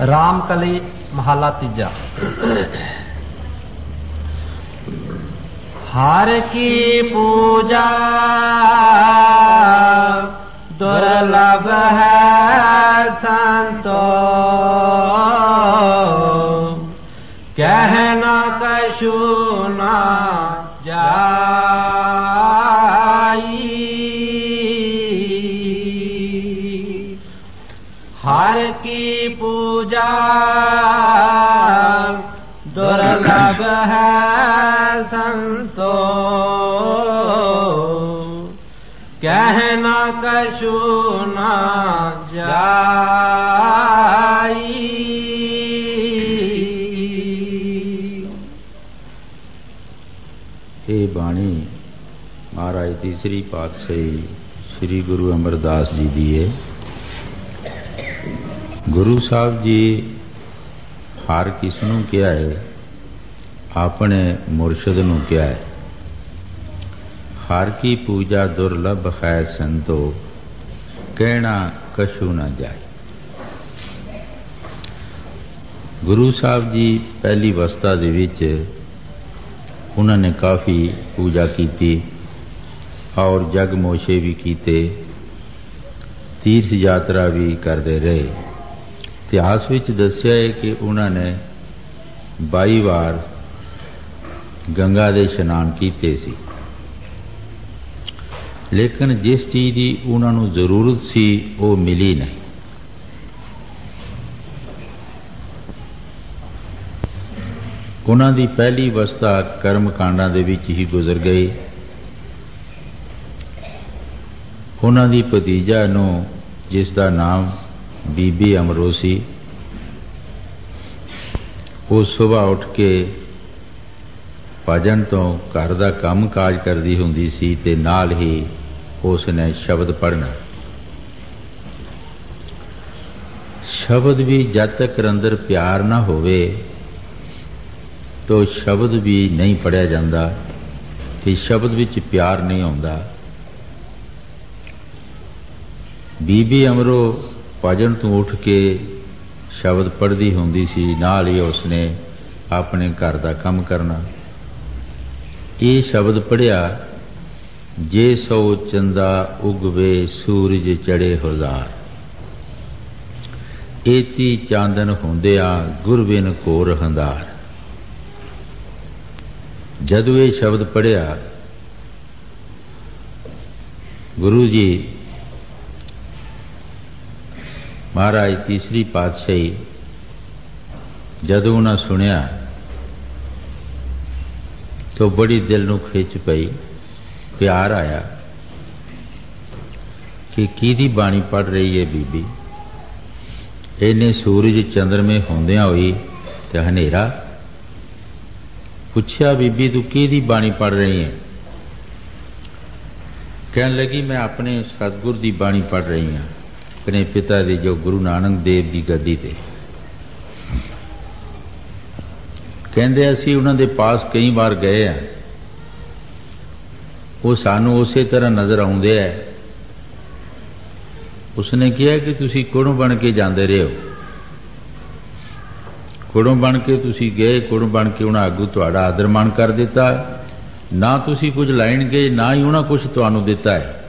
रामकली महला तीजा। हर की पूजा दुर्लभ है संतो, कहना कछु ना जाई। हर की पूजा दुर्लभ है संतो, कहना कछु ना जाई। ये बाणी महाराज तीसरी पातशाही श्री गुरु अमरदास जी दी है। गुरु साहब जी हर किसनों क्या है? अपने मुर्शद नूं क्या है? हर की पूजा दुर्लभ है संतो, कहना कछु ना जाए। गुरु साहब जी पहली अवस्था दे विच उन्होंने काफ़ी पूजा की और जगमोशे भी किए, तीर्थ यात्रा भी करते रहे। इतिहास विच दस्या है कि उन्होंने 22 बार गंगा दे इशनान किए सी, लेकिन जिस चीज़ की उन्होंने जरूरत सी वो मिली नहीं। उन्हों की पहली अवस्था कर्म कांडा दे विच ही गुजर गई। उन्हों की भतीजा नूं जिसका नाम बीबी अमरो सी, वो सुबह उठ के भजन तो घर का काम काज करती हुंदी सी ते नाल ही उसने शब्द पढ़ना। शब्द भी जब तक अंदर प्यार ना होवे तो शब्द भी नहीं पढ़िया जाता, ते शब्द विच प्यार नहीं आउंदा। बीबी अमरो भजन तो उठ के शब्द पढ़ती होंदी सी, नाल ही उसने अपने घर का काम करना। ये शब्द पढ़िया, जे सौ चंदा उगवे सूरज चढ़े हजार, एती चांदन होंदिया गुरबिन कोर हंदार। जदों ये शब्द पढ़िया, गुरु जी महाराज तीसरी पातशाही जदों उन्हें सुनिया तो बड़ी दिल नूं खिच पई, प्यार आया कि किहदी बाणी पढ़ रही है बीबी। इन्हें सूरज चंद्रमे होंदियां होई ते हनेरा। पूछया बीबी तू किहदी बाणी पढ़ रही है? कहन लगी मैं अपने सतगुर की बाणी पढ़ रही हाँ, अपने पिता दी जो गुरु नानक देव की गद्दी ते। कहंदे असीं उन्हां दे पास कई बार गए हैं, वो सानू उसे तरह नज़र आउंदे है। उसने कहा कि तुसीं कुड़ों बन के जाते रहे हो, कुड़ों बन के तुसीं गए, कुड़ों बन के उन्हें आगू तुहाड़ा आदर मान कर दिता, ना तुसीं कुछ लैण गए ना ही उन्हें कुछ तुहानू दिता है।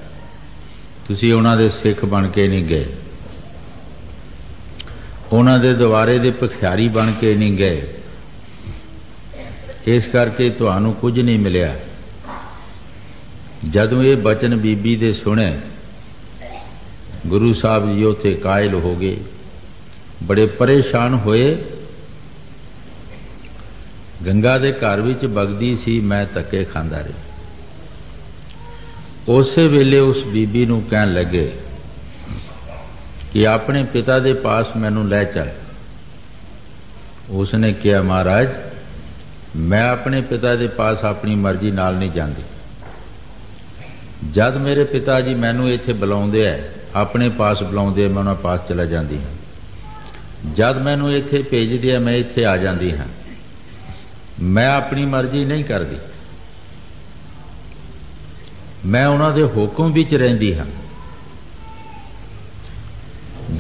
तुसीं उन्हां दे सिख बन के नहीं गए, उन्हां दे दवारे दे भखियारी बन के नहीं गए, इस करके तुहानू कुछ नहीं मिलिया। जदों ये बचन बीबी दे सुने, गुरु साहब जी उत्थे कायल हो गए, बड़े परेशान होए। गंगा दे घर विच बगदी सी, मैं धक्के खांदा रहा। उसे वेले उस बीबी नूं कहन लगे कि अपने पिता दे पास मैनू लै चल। उसने कहा महाराज मैं अपने पिता दे पास अपनी मर्जी नाल नहीं जाती। जद मेरे पिता जी मैनू इत्थे बुलाउंदे है, अपने पास बुलाउंदे, मैं उन्हां पास चला जाती हाँ। जद मैनू इत्थे भेजदे है, मैं इत्थे आ जाती हाँ। मैं अपनी मर्जी नहीं करती, मैं उन्हां दे हुक्म विच रहिंदी हाँ।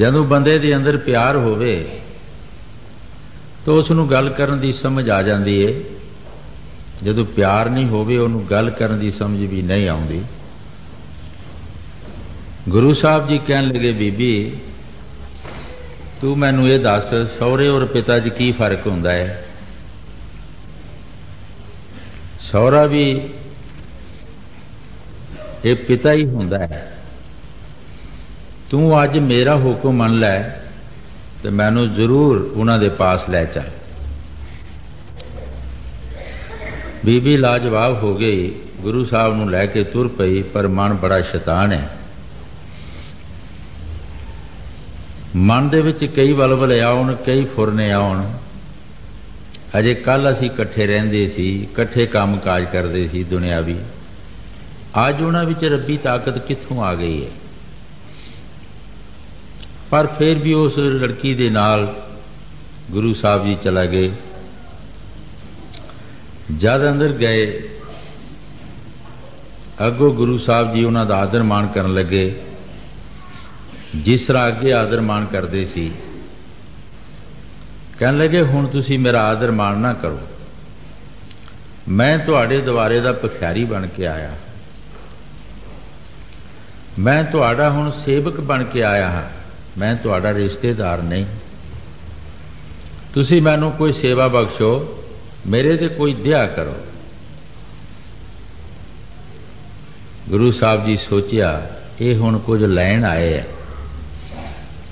ਜਦੋਂ ਬੰਦੇ ਦੇ ਅੰਦਰ ਪਿਆਰ ਹੋਵੇ ਤਾਂ ਉਸ ਨੂੰ ਗੱਲ ਕਰਨ ਦੀ ਸਮਝ ਆ ਜਾਂਦੀ ਏ। ਜਦੋਂ ਪਿਆਰ ਨਹੀਂ ਹੋਵੇ ਉਹਨੂੰ ਗੱਲ ਕਰਨ ਦੀ ਸਮਝ ਵੀ ਨਹੀਂ ਆਉਂਦੀ। ਗੁਰੂ ਸਾਹਿਬ ਜੀ ਕਹਿਣ ਲੱਗੇ, ਬੀਬੀ ਤੂੰ ਮੈਨੂੰ ਇਹ ਦੱਸ, ਸਹੁਰੇ ਔਰ ਪਿਤਾ 'ਚ ਕੀ ਫਰਕ ਹੁੰਦਾ ਹੈ? ਸਹੁਰਾ ਵੀ ਇਹ ਪਿਤਾ ਹੀ ਹੁੰਦਾ ਹੈ। ਤੂੰ ਅੱਜ ਮੇਰਾ ਹੁਕਮ ਮੰਨ ਲੈ ਤੇ ਮੈਨੂੰ ਜ਼ਰੂਰ ਉਹਨਾਂ ਦੇ ਪਾਸ ਲੈ ਚੱਲ। ਬੀਬੀ ਲਾਜਵਾਬ ਹੋ ਗਈ, ਗੁਰੂ ਸਾਹਿਬ ਨੂੰ ਲੈ ਕੇ ਤੁਰ ਪਈ, ਪਰ ਮਨ ਬੜਾ ਸ਼ੈਤਾਨ ਹੈ। ਮਨ ਦੇ ਵਿੱਚ ਕਈ ਵਲਵਲੇ ਆਉਣ, ਕਈ ਫੁਰਨੇ ਆਉਣ। ਅਜੇ ਕੱਲ ਅਸੀਂ ਇਕੱਠੇ ਰਹਿੰਦੇ ਸੀ, ਇਕੱਠੇ ਕੰਮ ਕਾਜ ਕਰਦੇ ਸੀ ਦੁਨਿਆਵੀ। ਅੱਜ ਉਹਨਾਂ ਵਿੱਚ ਰੱਬੀ ਤਾਕਤ ਕਿੱਥੋਂ ਆ ਗਈ ਹੈ? ਪਰ ਫਿਰ ਵੀ ਉਸ ਲੜਕੀ ਦੇ ਨਾਲ ਗੁਰੂ ਸਾਹਿਬ ਜੀ ਚਲਾ ਗਏ। ਜਦ ਅੰਦਰ ਗਏ, ਅੱਗੋਂ ਗੁਰੂ ਸਾਹਿਬ ਜੀ ਉਹਨਾਂ ਦਾ ਆਦਰ ਮਾਣ ਕਰਨ ਲੱਗੇ, ਜਿਸ ਤਰ੍ਹਾਂ ਅੱਗੇ ਆਦਰ ਮਾਣ ਕਰਦੇ ਸੀ। ਕਹਿਣ ਲੱਗੇ, ਹੁਣ ਤੁਸੀਂ ਮੇਰਾ ਆਦਰ ਮਾਣ ਨਾ ਕਰੋ, ਮੈਂ ਤੁਹਾਡੇ ਦੁਆਰੇ ਦਾ ਭਿਖਾਰੀ ਬਣ ਕੇ ਆਇਆ, ਮੈਂ ਤੁਹਾਡਾ ਹੁਣ ਸੇਵਕ ਬਣ ਕੇ ਆਇਆ ਹਾਂ, ਮੈਂ ਤੁਹਾਡਾ ਰਿਸ਼ਤੇਦਾਰ ਨਹੀਂ। ਤੁਸੀਂ ਮੈਨੂੰ ਕੋਈ ਸੇਵਾ ਬਖਸ਼ੋ, ਮੇਰੇ ਤੇ ਕੋਈ ਦਇਆ ਕਰੋ। ਗੁਰੂ ਸਾਹਿਬ ਜੀ ਸੋਚਿਆ, ਇਹ ਹੁਣ ਕੁਝ ਲੈਣ ਆਏ ਹੈ।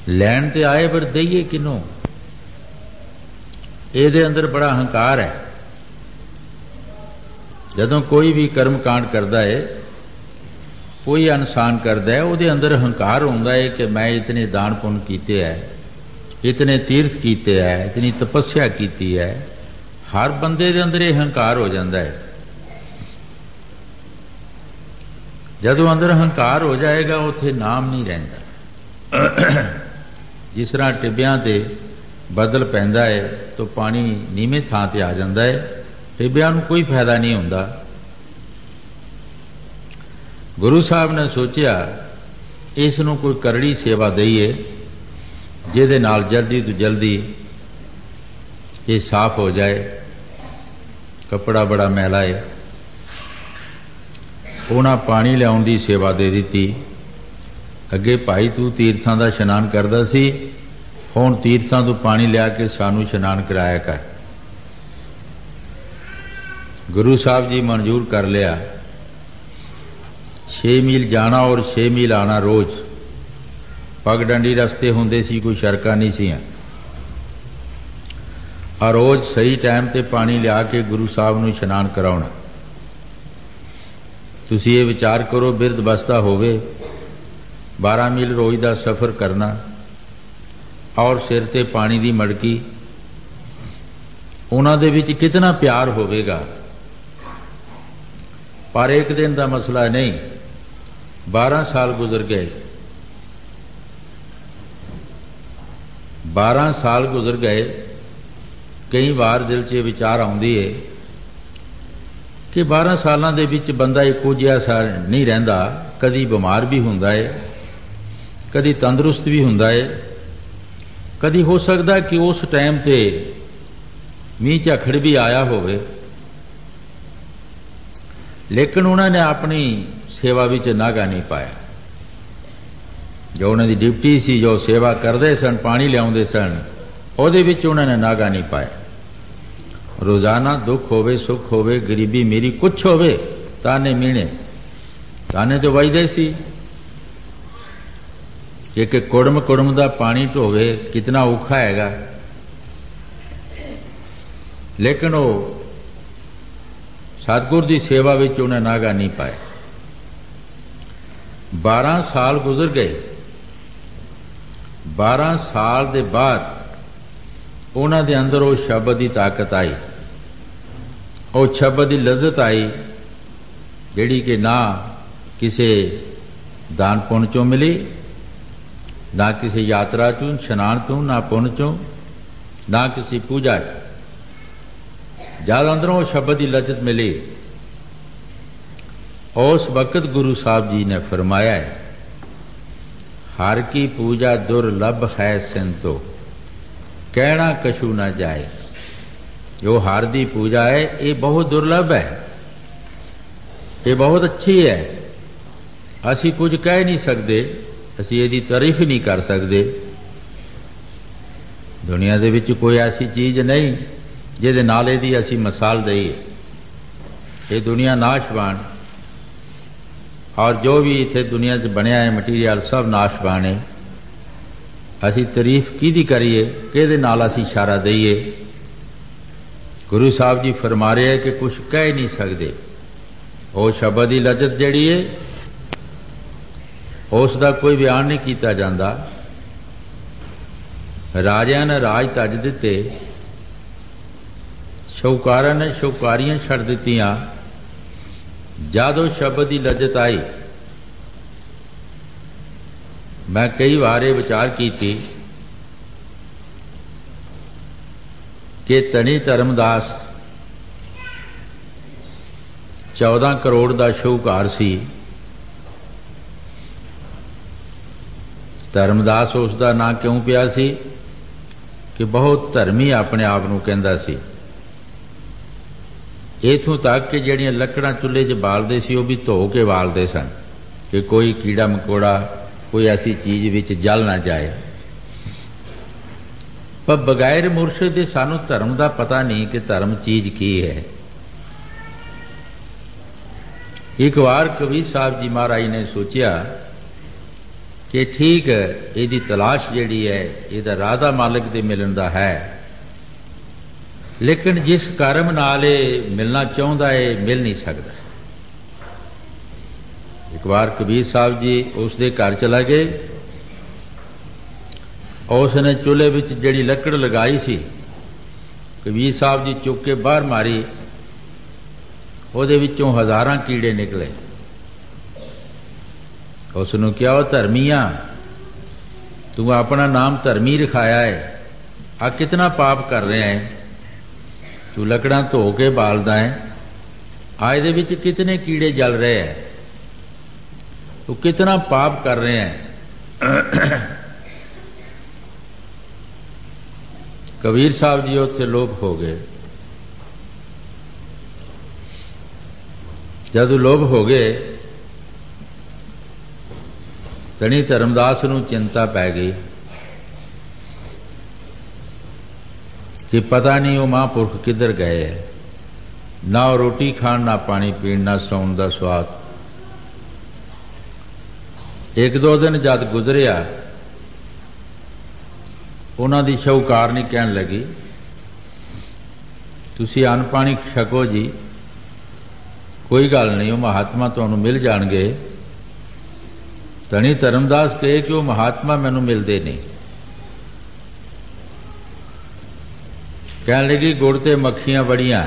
ਲੈਣ ਤੇ ਆਏ, ਪਰ ਦਈਏ ਕਿਹਨੂੰ? ਇਹਦੇ ਅੰਦਰ ਬੜਾ ਹੰਕਾਰ ਹੈ। ਜਦੋਂ ਕੋਈ ਵੀ ਕਰਮ ਕਾਂਡ ਕਰਦਾ ਹੈ, ਕੋਈ ਇਨਸਾਨ ਕਰਦਾ ਹੈ, ਉਹਦੇ ਅੰਦਰ ਹੰਕਾਰ ਹੁੰਦਾ ਹੈ ਕਿ ਮੈਂ ਇਤਨੇ ਦਾਨ ਪੁੰਨ ਕੀਤੇ ਹੈ, ਇਤਨੇ ਤੀਰਥ ਕੀਤੇ ਹੈ, ਇਤਨੀ ਤਪੱਸਿਆ ਕੀਤੀ ਹੈ। ਹਰ ਬੰਦੇ ਦੇ ਅੰਦਰ ਇਹ ਹੰਕਾਰ ਹੋ ਜਾਂਦਾ ਹੈ। ਜਦੋਂ ਅੰਦਰ ਹੰਕਾਰ ਹੋ ਜਾਏਗਾ, ਉੱਥੇ ਨਾਮ ਨਹੀਂ ਰਹਿੰਦਾ। ਜਿਸ ਤਰ੍ਹਾਂ ਟਿੱਬਿਆਂ ਤੇ ਬੱਦਲ ਪੈਂਦਾ ਹੈ ਤਾਂ ਪਾਣੀ ਨੀਵੇਂ ਥਾਂ ਤੇ ਆ ਜਾਂਦਾ ਹੈ, ਟਿੱਬਿਆਂ ਨੂੰ ਕੋਈ ਫਾਇਦਾ ਨਹੀਂ ਹੁੰਦਾ। ਗੁਰੂ ਸਾਹਿਬ ਨੇ ਸੋਚਿਆ, ਇਸ ਨੂੰ ਕੋਈ ਕਰੜੀ ਸੇਵਾ ਦਈਏ, ਜਿਹਦੇ ਨਾਲ ਜਲਦੀ ਤੋਂ ਜਲਦੀ ਇਹ ਸਾਫ਼ ਹੋ ਜਾਏ। ਕੱਪੜਾ ਬੜਾ ਮੈਲਾ ਹੈ। ਉਹਨਾਂ ਪਾਣੀ ਲਿਆਉਣ ਦੀ ਸੇਵਾ ਦੇ ਦਿੱਤੀ। ਅੱਗੇ ਭਾਈ ਤੂੰ ਤੀਰਥਾਂ ਦਾ ਇਸ਼ਨਾਨ ਕਰਦਾ ਸੀ, ਹੁਣ ਤੀਰਥਾਂ ਤੋਂ ਪਾਣੀ ਲਿਆ ਕੇ ਸਾਨੂੰ ਇਸ਼ਨਾਨ ਕਰਾਇਆ ਕਰ। ਗੁਰੂ ਸਾਹਿਬ ਜੀ ਮਨਜ਼ੂਰ ਕਰ ਲਿਆ। 6 ਮੀਲ ਜਾਣਾ ਔਰ 6 ਮੀਲ ਆਣਾ ਰੋਜ਼। ਪਗ ਡੰਡੀ ਰਸਤੇ ਹੁੰਦੇ ਸੀ, ਕੋਈ ਸੜਕਾਂ ਨਹੀਂ ਸੀ। ਔਰ ਰੋਜ਼ ਸਹੀ ਟਾਈਮ ਤੇ ਪਾਣੀ ਲਿਆ ਕੇ ਗੁਰੂ ਸਾਹਿਬ ਨੂੰ ਇਸ਼ਨਾਨ ਕਰਾਉਣਾ। ਤੁਸੀਂ ਇਹ ਵਿਚਾਰ ਕਰੋ, ਬਿਰਧ ਅਵਸਥਾ ਹੋਵੇ, 12 ਮੀਲ ਰੋਜ਼ ਦਾ ਸਫ਼ਰ ਕਰਨਾ ਔਰ ਸਿਰ ਤੇ ਪਾਣੀ ਦੀ ਮੜਕੀ, ਉਹਨਾਂ ਦੇ ਵਿੱਚ ਕਿਤਨਾ ਪਿਆਰ ਹੋਵੇਗਾ। ਪਰ ਇੱਕ ਦਿਨ ਦਾ ਮਸਲਾ ਨਹੀਂ, 12 ਸਾਲ ਗੁਜ਼ਰ ਗਏ। 12 ਸਾਲ ਗੁਜ਼ਰ ਗਏ। ਕਈ ਵਾਰ ਦਿਲ 'ਚ ਵਿਚਾਰ ਆਉਂਦੀ ਹੈ ਕਿ 12 ਸਾਲਾਂ ਦੇ ਵਿੱਚ ਬੰਦਾ ਇੱਕੋ ਜਿਹਾ ਨਹੀਂ ਰਹਿੰਦਾ। ਕਦੀ ਬਿਮਾਰ ਵੀ ਹੁੰਦਾ ਹੈ, ਕਦੀ ਤੰਦਰੁਸਤ ਵੀ ਹੁੰਦਾ ਹੈ, ਕਦੀ ਹੋ ਸਕਦਾ ਕਿ ਉਸ ਟਾਈਮ ਤੇ ਮੀਂਹ ਝੱਖੜ ਵੀ ਆਇਆ ਹੋਵੇ। ਲੇਕਿਨ ਉਹਨਾਂ ਨੇ ਆਪਣੀ ਸੇਵਾ ਵਿੱਚ ਨਾਗਾ ਨਹੀਂ ਪਾਇਆ। ਜੋ ਉਹਨਾਂ ਦੀ ਡਿਊਟੀ ਸੀ, ਜੋ ਸੇਵਾ ਕਰਦੇ ਸਨ, ਪਾਣੀ ਲਿਆਉਂਦੇ ਸਨ, ਉਹਦੇ ਵਿੱਚ ਉਹਨਾਂ ਨੇ ਨਾਗਾ ਨਹੀਂ ਪਾਇਆ। ਰੋਜ਼ਾਨਾ ਦੁੱਖ ਹੋਵੇ, ਸੁੱਖ ਹੋਵੇ, ਗਰੀਬੀ ਮੇਰੀ ਕੁਛ ਹੋਵੇ, ਤਾਨੇ ਮੀਣੇ, ਤਾਨੇ ਤੋਂ ਵਜਦੇ ਸੀ। ਇੱਕ ਕੁੜਮ ਦਾ ਪਾਣੀ ਢੋਵੇ, ਕਿਤਨਾ ਔਖਾ ਹੈਗਾ। ਲੇਕਿਨ ਉਹ ਸਤਿਗੁਰ ਦੀ ਸੇਵਾ ਵਿੱਚ ਉਹਨੇ ਨਾਗਾ ਨਹੀਂ ਪਾਇਆ। 12 ਸਾਲ ਗੁਜ਼ਰ ਗਏ। 12 ਸਾਲ ਦੇ ਬਾਅਦ ਉਹਨਾਂ ਦੇ ਅੰਦਰ ਉਹ ਸ਼ਬਦ ਦੀ ਤਾਕਤ ਆਈ, ਉਹ ਸ਼ਬਦ ਦੀ ਲਜ਼ਤ ਆਈ, ਜਿਹੜੀ ਕਿ ਨਾ ਕਿਸੇ ਦਾਨ ਪੁੰਨ ਚੋਂ ਮਿਲੀ, ਨਾ ਕਿਸੇ ਯਾਤਰਾ ਚੋਂ, ਇਸ਼ਨਾਨ ਤੋਂ, ਨਾ ਪੁੰਨ ਚੋਂ, ਨਾ ਕਿਸੇ ਪੂਜਾ। ਜਦ ਅੰਦਰੋਂ ਉਹ ਸ਼ਬਦ ਦੀ ਲਜ਼ਤ ਮਿਲੀ, ਉਸ ਵਕਤ ਗੁਰੂ ਸਾਹਿਬ ਜੀ ਨੇ ਫਰਮਾਇਆ ਹੈ, हर की पूजा दुर्लभ है सिंतो, कहना कछु न जाए। जो हर की पूजा है ये बहुत दुर्लभ है, ये बहुत अच्छी है। असी कुछ कह नहीं सकते, असी इसकी तारीफ नहीं कर सकते। दुनिया दे विच कोई ऐसी चीज नहीं जिहदे नाल इहदी असी मिसाल दईए। ये दुनिया नाशवान, और जो भी इत्थे दुनिया च बनया है मटीरियल सब नाशवान है। असी तारीफ किहदी करिए, किहदे नाल असी इशारा दईए। गुरु साहब जी फरमा रहे हैं कि कुछ कह ही नहीं सकते। वो शब्द की लज्जत जिहड़ी है उसका कोई बयान नहीं किया जाता। राजिया ने राज तज दिते, शौकारा ने शौकारियां छड़ दित्तियां। जदों शब्द की लज्जत आई, मैं कई बार ये विचार की कि धनी धर्मदास 14 करोड़ का शौकार सी। धर्मदास उसका नाम क्यों पिया सी कि बहुत धर्मी अपने आप को कहता सी। इथों तक कि जड़ियां लकड़ां चुल्हे च बालते सी वो भी धो के बालते सन कि कोई कीड़ा मकोड़ा कोई ऐसी चीज विच जल ना जाए। पर बगैर मुर्शिद दे सानू धर्म का पता नहीं कि धर्म चीज की है। एक बार कबीर साहब जी महाराज ने सोचा कि ठीक इसकी तलाश जिहड़ी है इसदा राधा मालिक दे मिलन दा है, लेकिन जिस कर्म नाल मिलना चाहता है मिल नहीं सकता। एक बार कबीर साहब जी उसके घर चला गए। उसने चूल्हे विच जिहड़ी लकड़ लगाई सी कबीर साहब जी चुक के बाहर मारी, उहदे विचों हज़ारां कीड़े निकले। उसनूं कहा, वो धर्मीआ तू अपना नाम धर्मी रखाया है, आ कितना पाप कर रहा है। तू लकड़ां धो के बालदा है, आ इहदे विच कितने कीड़े जल रहे हैं, तू कितना पाप कर रहे हैं। कबीर साहब जी उत्थे लोप हो गए। जदों लोप हो गए धनी धर्मदास नूं चिंता पै गई कि पता नहीं वो महापुरख किधर गए है। ना रोटी खाण, ना पानी पीण, ना सौण का स्वाद। एक दो दिन जद गुजरिया उन्हां दी शौकारनी कहन लगी, तुसी अन्न पानी छको जी, कोई गल नहीं, वो महात्मा तुहानूं मिल जाणगे। धनी धर्मदास कहे कि वो महात्मा मैनूं मिलदे नहीं। कहन लगी, गुड़ ते मक्खियां बड़ियां,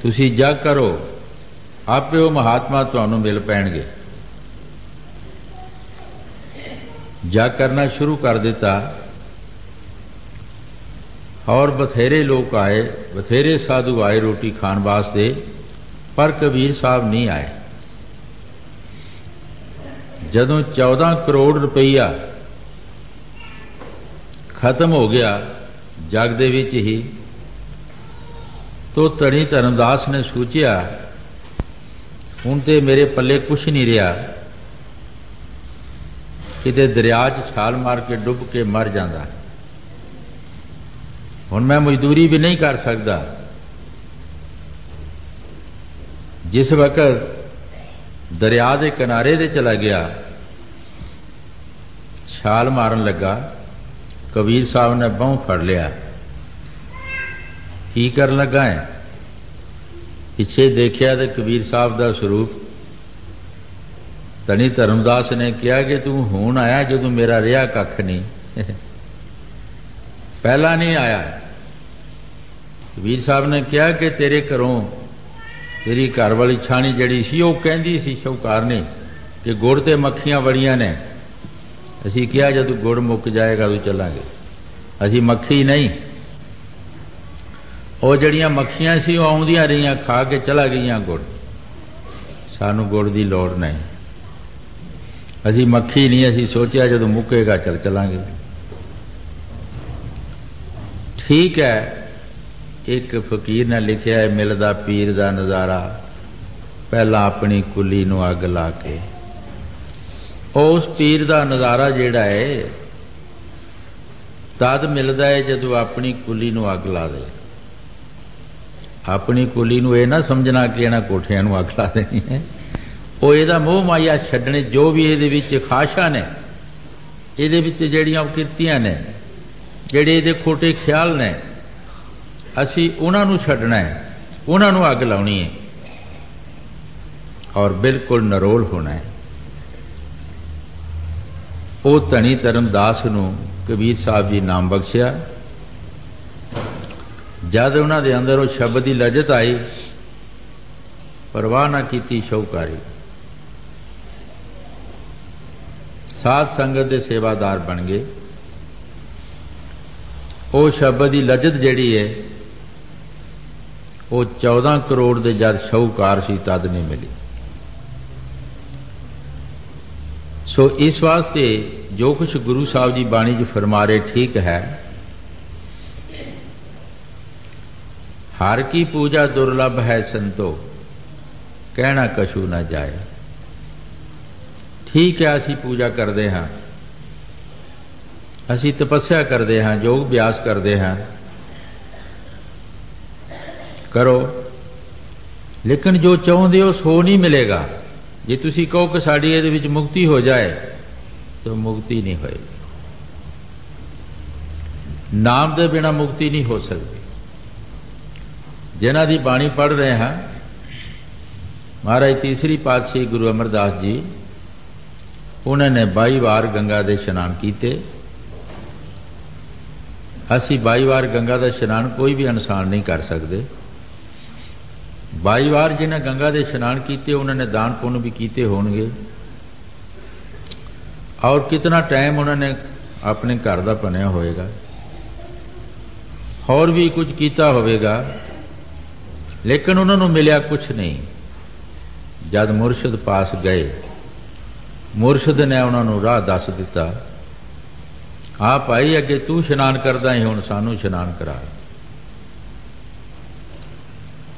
तुसी जग करो, आपे वो महात्मा तुहानूं मिल पैणगे। जग करना शुरू कर दिता और बथेरे लोग आए, बथेरे साधु आए रोटी खाण वास्ते, पर कबीर साहब नहीं आए। जदों 14 करोड़ रुपया खत्म हो गया जग दे विच ही, तो धनी धर्मदास ने सोचा हुण ते मेरे पल्ले कुछ नहीं रहा, किते दरिया च छाल मार के डुब के मर जाता। हुण मैं मजदूरी भी नहीं कर सकता। जिस वक्त दरिया के किनारे ते चला गया, छाल मारन लगा, कबीर साहब ने बांह फड़ लिया। की कर लगा है? पिछे देखिया तो कबीर साहब का स्वरूप। धनी धर्मदास ने कहा कि तू हुण आया जदों मेरा रिहा कख नहीं, पहला नहीं आया। कबीर साहब ने कहा कि तेरे घरों तेरी घर वाली छाणी जड़ी सी वो कहती सी शौकारनी कि गुड़ ते मक्खियां बड़ियां ने। असी कहा जदों गुड़ मुक जाएगा तो चलांगे, असी मक्खी नहीं। वो जड़ियां मक्खियां सी वो आउंदियां रहियां, खा के चला गईयां गुड़, सानू गुड़ की लोड़ नहीं। असी मक्खी नहीं, असी सोचा जो मुकेगा चल चलांगे। ठीक है, एक फकीर ने लिखा है, मिलदा पीर दा नज़ारा पहला अपनी कुली नूं अग ला के। उस पीर दा नज़ारा जिहड़ा है तद मिलदा है जदों अपनी कुली नूं अग ला दे। अपनी कुली नूं ये ना समझना कि इन्हां कोठियां नूं अग ला देनी है। वो इहदा मोह माया छड्डणे, जो भी इहदे विच खाशा ने, इहदे विच जिहड़ियां किरतियां ने, जिहड़े इहदे खोटे ख्याल ने, असी उन्हां नूं छड्डना है, उन्हां नूं अग लाउणी है और बिल्कुल नरोल होना है। वो धनी धर्मदास नूं कबीर साहब जी नाम बख्शिया। जद उन्हां दे अंदर वो शब्द की लजत आई, परवाह ना कीती शौकारी, साध संगत के सेवादार बन गए। वो शब्द की लजत जिहड़ी है वो 14 करोड़ के जद शाहूकार सी तद नहीं मिली। सो इस वास्ते जो कुछ गुरु साहब जी बाणी च फरमा रहे ठीक है। हर की पूजा दुर्लभ है संतो, कहना कछू न जाए। ठीक है, असी पूजा करते हाँ, असी तपस्या करते हाँ, योग अभ्यास करते हाँ, करो, लेकिन जो चाहते हो सो नहीं मिलेगा। जे तुसी कहो कि साड़ी इहदे विच मुक्ति हो जाए तो मुक्ति नहीं होएगी। नाम दे बिना मुक्ति नहीं हो सकती। जिन्हां दी बाणी पढ़ रहे हैं, महाराज तीसरी पातशाही गुरु अमरदास जी, उन्होंने 22 बार गंगा दे स्नान किए। असी 22 बार गंगा का स्नान कोई भी इंसान नहीं कर सकते। 22 बार जिन्हें गंगा के स्नान किए उन्होंने दान पुण्य भी किए होंगे, और कितना टाइम उन्होंने अपने घर का बनया होएगा, और भी कुछ किया होगा, लेकिन उन्होंने मिलया कुछ नहीं। जब मुरशद पास गए, मुरशद ने उन्होंने राह दस दिता, हाँ भाई अगे तू स्नान करदा ही, हुण सानू स्नान करा।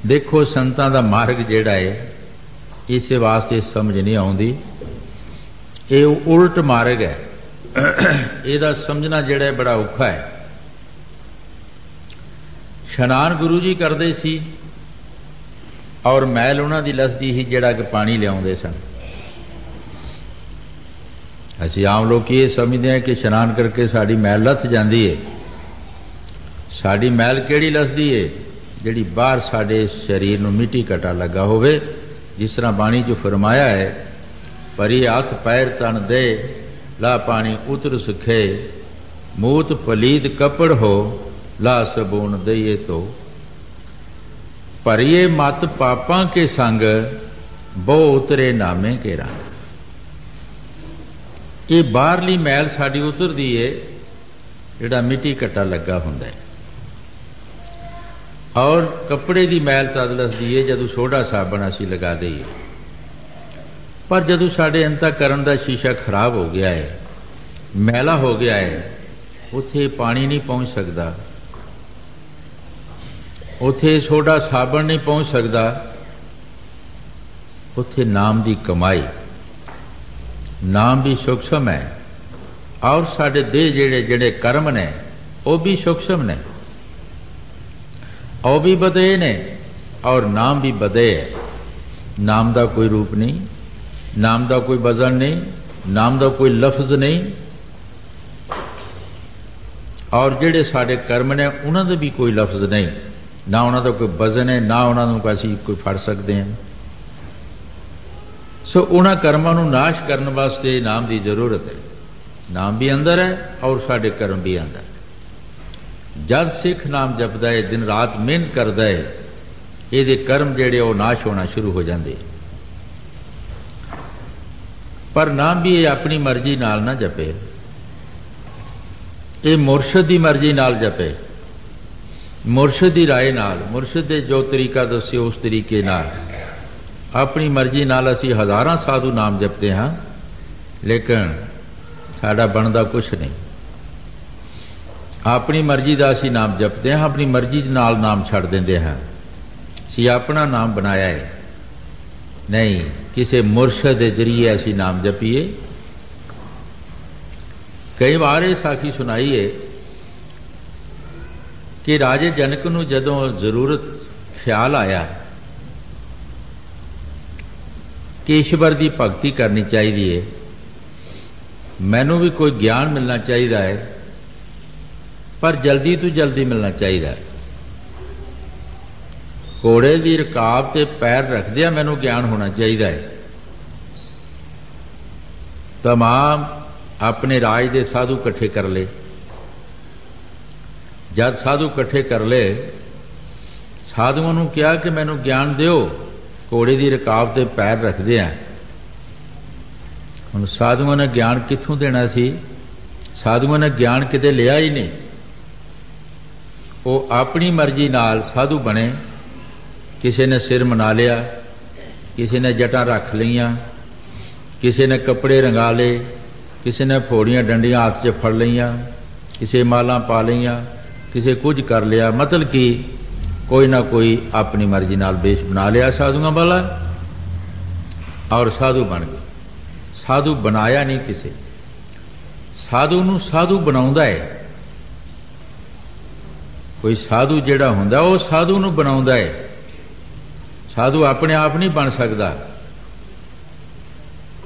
देखो संतां दा मार्ग जिहड़ा है इस वास्ते समझ नहीं आउंदी, ये उल्ट मार्ग है। इहदा समझना जिहड़ा है बड़ा औखा है। स्नान गुरु जी करते सी और मैल उन्हां दी लसदी ही जिहड़ा कि पानी लियाउंदे सन। असीं आम लोग ये समझते हैं कि स्नान करके साड़ी मैल लथ जाती है। साड़ी मैल किहड़ी लसदी है? जिहड़ी बाहर साडे शरीर नूं मिट्टी कटा लगा होवे। जिस तरह बाणी जो फरमाया है, परी हथ पैर तन दे, ला पानी उतर सुखे, मूत पलीत कपड़ हो, ला सबून दइए तो, परिए मत पापां के संग, बो उतरे नामे के रंग। ये बाहरली मैल साड़ी उतरदी है, जिहड़ा मिट्टी कट्टा लगा हुंदा है, और कपड़े की मैल तद लसदी है जदों सोडा साबण असीं लगा दईए। पर जदों साडे अंतःकरण का शीशा खराब हो गया है, मैला हो गया है, उत्थे पानी नहीं पहुँच सकता, उत्थे सोडा साबण नहीं पहुँच सकता, उत्थे नाम की कमाई, नाम भी सूक्ष्म है, और साडे देह जिहड़े जिहड़े कर्म ने वो भी सूक्ष्म ने, और भी बदे ने, और नाम भी बदे है। नाम का कोई रूप नहीं, नाम का कोई वजन नहीं, नाम का कोई लफ्ज नहीं, और जिहड़े साडे कर्म ने उन्हां दे भी कोई लफ्ज नहीं, ना उन्हां दा कोई वजन है, ना उन्हां नूं असीं कोई फड़ सकते हैं। सो उन्हां कर्मां नूं नाश करने वास्ते नाम की जरूरत है। नाम भी अंदर है और साडे कर्म भी अंदर। जब सिख नाम जपदा है, दिन रात मेहनत करदा है, इहदे कर्म जिहड़े वो नाश होना शुरू हो जाते। पर नाम भी ये अपनी मर्जी नाल ना जपे, ये मुरशद की मर्जी नाल जपे, मुरशद की राय नाल, मुरशद ने जो तरीका दस्से उस तरीके नाल। अपनी मर्जी नाल असीं हज़ारां साधु नाम जपते हाँ, लेकिन साडा बनदा कुछ नहीं। अपनी मर्जी का असीं नाम जपते हैं, अपनी मर्जी नाल नाम छड़ देंदे हैं। असीं अपना नाम बनाया है नहीं, किसी मुरशद के जरिए असीं नाम जपीए। कई बार ये साखी सुनाई है कि राजे जनक नूं जदों जरूरत ख्याल आया कि ईश्वर की भगती करनी चाहिए, मैनू भी कोई ज्ञान मिलना चाहिए है, पर जल्दी तो जल्दी मिलना चाहिए। घोड़े की रकाब ते पैर रखदिया मैनू ज्ञान होना चाहिए है। तमाम अपने राज के साधु इकट्ठे कर ले। जब साधु इकट्ठे कर ले, साधुओं नूं कहा कि मैनू ज्ञान दिओ, घोड़े की रकाब ते पैर रखदे हैं। हुण साधुओं ने ज्ञान कित्थों देना सी? साधुओं ने ज्ञान किते लिया ही नहीं। वो अपनी मर्जी नाल साधु बने। किसी ने सिर मना लिया, किसी ने जटां रख लईआं, किसी ने कपड़े रंगा ले, किसी ने फोड़ियां डंडियां हाथ च फड़ लईआं, किसी मालां पा लईआं, किसी कुछ कर लिया। मतलब कि कोई ना कोई अपनी मर्जी नाल बेश बना लिया साधुओं वाला और साधु बन गए। साधु बनाया नहीं किसी, साधु नूं साधु बनाउंदा है। कोई साधु जिहड़ा हुंदा वो साधु नूं बनाउंदा है। साधु अपने आप नहीं बन सकता।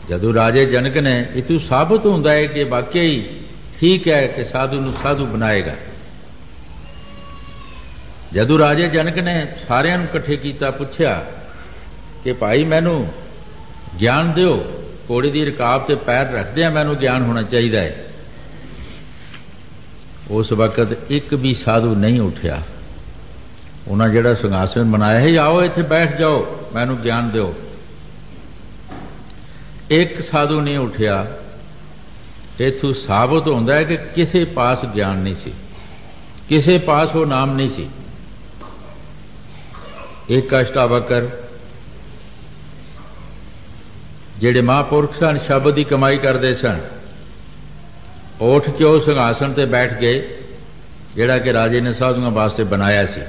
जदों राजे जनक ने इतों साबित होंदा है कि वाकई ठीक है कि साधु नूं साधु बनाएगा। जदों राजे जनक ने सारिਆਂ ਨੂੰ इकट्ठे किया, पूछया कि भाई मैनू ज्ञान दिओ, घोड़े की रकाब ते पैर रखदिया मैनू ज्ञान होना चाहिए है। उस वक्त एक भी साधु नहीं उठया। उन्हें जिहड़ा सिंघासन बनाया है, आओ इत्थे बैठ जाओ, मैनू ज्ञान दिओ। एक साधु नहीं उठया। इथों साबित होंदा है कि किसी पास ज्ञान नहीं सी, किसी पास वो नाम नहीं सी। एक अष्टावकर जिहड़े महापुरख सन, शब्द की कमाई करते सन, उठ के उस सिंघासन ते बैठ गए जिहड़ा कि राजे ने साधुओं वास्ते बनाया सी।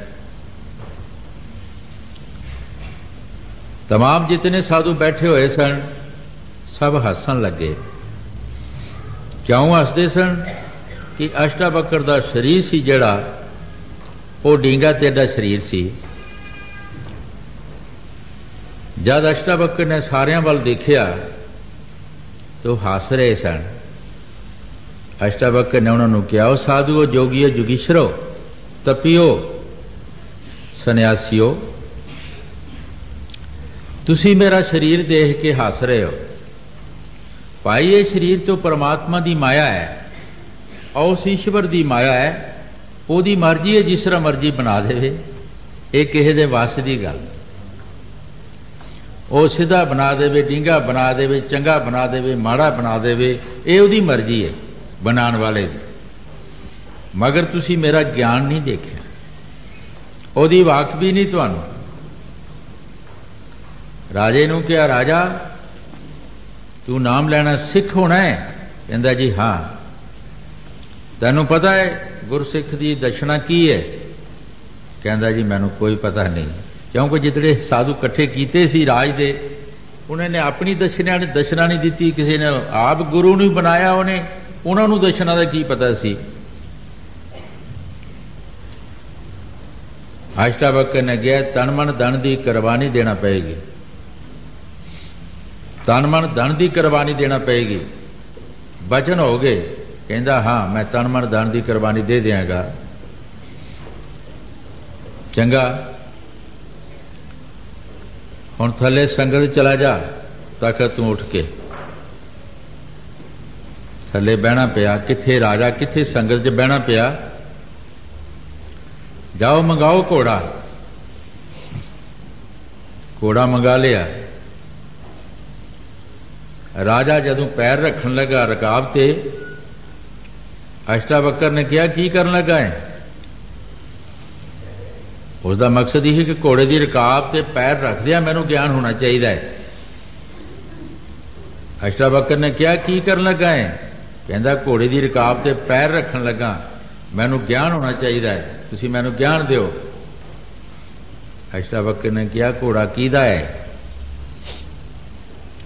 तमाम जितने साधु बैठे हुए सन सब हसन लगे। क्यों हसते सन? कि अष्टावकर का शरीर सी जिहड़ा वो डींगा तेड़ा शरीर सी। जब अष्टावकर ने सारियां वाल देखिया तो हस रहे सन। अष्टावकर ने उन्होंने कहा, साधुओ, जोगियो, जुगीश्वरो, तपियो, सन्यासियो, तुसी मेरा शरीर देख के हस रहे हो। भाई ये शरीर तो परमात्मा की माया है और उस ईश्वर की माया है। ओदी मर्जी है, जिस तरह मर्जी बना देवे। ये किसी दे वस की गल। वो सीधा बना देवे, डींगा बना देवे, चंगा बना देवे, माड़ा बना देवे, ये ओदी मर्जी है बनाने वाले दी। मगर तुसी मेरा ज्ञान नहीं देखिया, ओदी वाक भी नहीं तुहानू। राजे नूं कहा, राजा तू नाम लेना सिख होना है? कहंदा जी हाँ। तैनू पता है गुरसिख की दशना की है? कहंदा जी मैनू कोई पता नहीं, क्योंकि जितने साधु इकट्ठे कीते सी राज दे, उन्होंने अपनी दशना नहीं दी। किसी ने आप गुरु नहीं बनाया, उन्होंने दशना का की पता सी। अष्टावकर ने कहा, तन मन धन की कुर्बानी देना पएगी, तन मन धन की कुर्बानी देना पएगी। वचन हो गए? कहता हाँ, मैं तन मन धन की कुर्बानी दे देंगा। चंगा, हुण थले संगत चला जा, तखत तू उठ के थले बहना पिया। किथे राजा, किथे संगत च बहना पिया। जाओ मंगाओ घोड़ा। घोड़ा मंगा लिया। राजा जदों पैर रखन लगा रकाब ते, अष्टावकर ने कहा, की करन लगा है? उसका मकसद यही कि घोड़े की रकाब ते पैर रख दिया, मैनू ज्ञान होना चाहिए है। अष्टावक्र ने क्या की करन लगा है? कहता घोड़े की रकाब ते पैर रखन लगा, मैनू ज्ञान होना चाहिए, तुसी मैनू ज्ञान दिओ। अष्टावक्र ने कहा घोड़ा किहदा है?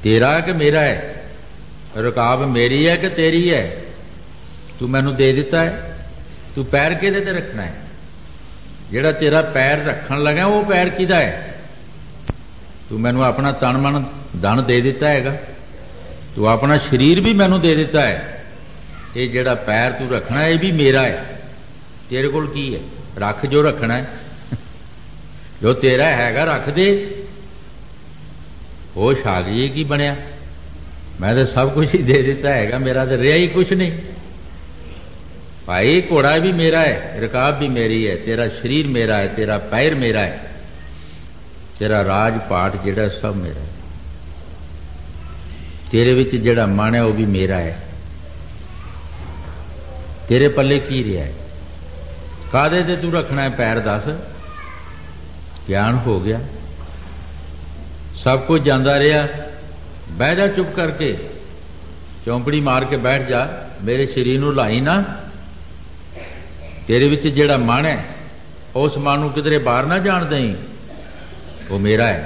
तेरा कि मेरा है? रकाब मेरी है कि तेरी है? तू मैनू दे दिता है, तू पैर किहदे ते रखना है? जिहड़ा तेरा पैर रखन लगा वो पैर किहदा है? तू मैनू अपना तन मन धन दे दिता हैगा, तू अपना शरीर भी मैनू दे दिता है, ये जिहड़ा पैर तू रखना है ये भी मेरा है। तेरे कोल की है? रख जो रखना है, जो तेरा हैगा रख दे। होश आ गई की बनया? मैं तो सब कुछ ही दे दिता हैगा, मेरा तो रहा ही कुछ नहीं। भाई घोड़ा भी मेरा है, रकाब भी मेरी है, तेरा शरीर मेरा है, तेरा पैर मेरा है, तेरा राज पाठ जिहड़ा सब मेरा है, तेरे विच जिहड़ा मन है वह भी मेरा है। तेरे पल्ले की रहा है? कादे ते तू रखना है पैर? दस। ज्ञान हो गया, सब कुछ जांदा रहा। बह जा चुप करके, चौंपड़ी मार के बैठ जा, मेरे शरीर नूं लाई ना। तेरे विच जिहड़ा मन है उस मन नूं किधरे बाहर ना जाण दई, वो मेरा है।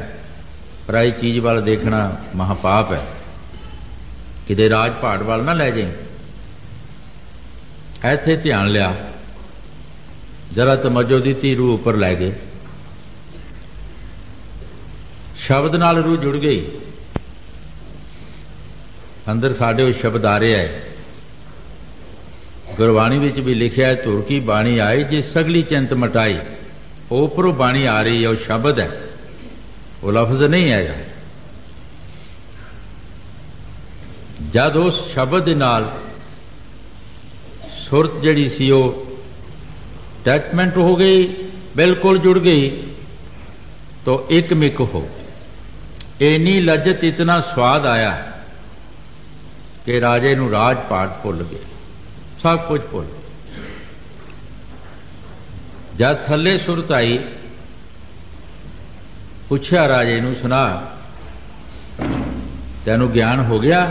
पराई चीज वाल देखना महापाप है, किते राज पाट वाल ना लै जाई। इत्थे ध्यान लिया, जरा तमज्जो दी, रूह उपर लै गए, शब्द नाल रूह जुड़ गई। अंदर साडे वो शब्द आ रहा है, गुरबाणी विच भी लिखिया है, धुर की बाणी आई जे सगली चिंत मटाई। उपरों बाणी आ रही है, वो शब्द है, वो लफ्ज नहीं है। जद उस शब्द दे नाल सुरत जिहड़ी सी वो अटैचमेंट हो गई, बिल्कुल जुड़ गई, तो एक मिक हो इन्नी लज्जत, इतना स्वाद आया कि राजे नूं राज पाठ भुल गए, सब कुछ भुल। जब थले सुरत आई, पूछा राजे नूं, सुना तैनूं ज्ञान हो गया?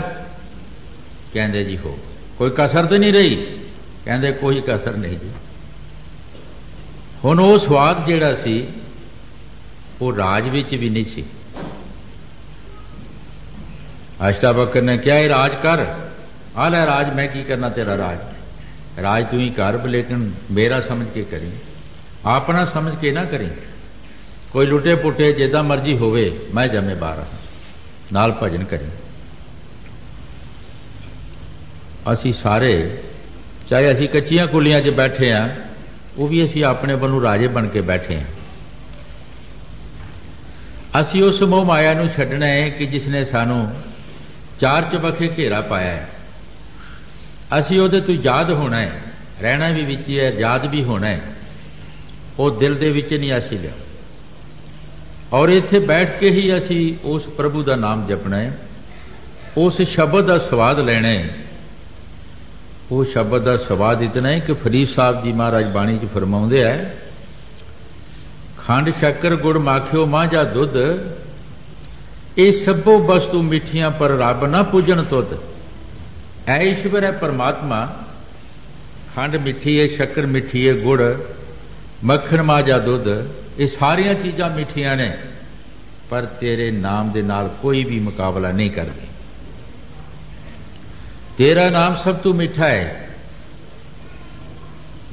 कहंदे जी हो। कोई कसर तो नहीं रही? कहंदे कोई कसर नहीं जी। हुण वो स्वाद जिहड़ा सी वो राज विच भी नहीं सी। अष्टावक्र ने क्या है, राज कर, आ लै राज, मैं की करना तेरा राज, राज तू ही कर, लेकिन मेरा समझ के करी, अपना समझ के ना करी। कोई लुटे पुटे जिदा मर्जी होवे, मैं जिम्मेवार हाँ, नाल भजन करी। असी सारे चाहे असी कच्चियां कुलियां च बैठे हाँ, वो भी असी अपने वालों राजे बन के बैठे हैं। असी उस मोह माया नूं छड्डना है कि जिसने सानू चार चबखे घेरा पाया है। असी उहदे तो याद होना है, रहना भी विच है, याद भी होना है, वो दिल दे विच नहीं असी लिया। और इत्थे बैठ के ही असी उस प्रभु का नाम जपना है, उस शब्द का स्वाद लेना है। वो शब्द का स्वाद इतना है कि फरीद साहब जी महाराज बाणी च फरमाउंदे है, खंड शक्कर गुड़ माखियो मां जा दुध, ये सबो वस्तु मिठियां पर रब ना पूजन तुद। है ईश्वर है परमात्मा, खंड मिठी है, शक्कर मिठी है, गुड़ मक्खन मां जा दुध, ये सारिया चीज़ां मिठियां ने, पर तेरे नाम दे नाल कोई भी मुकाबला नहीं करती। तेरा नाम सब तो मिठा है।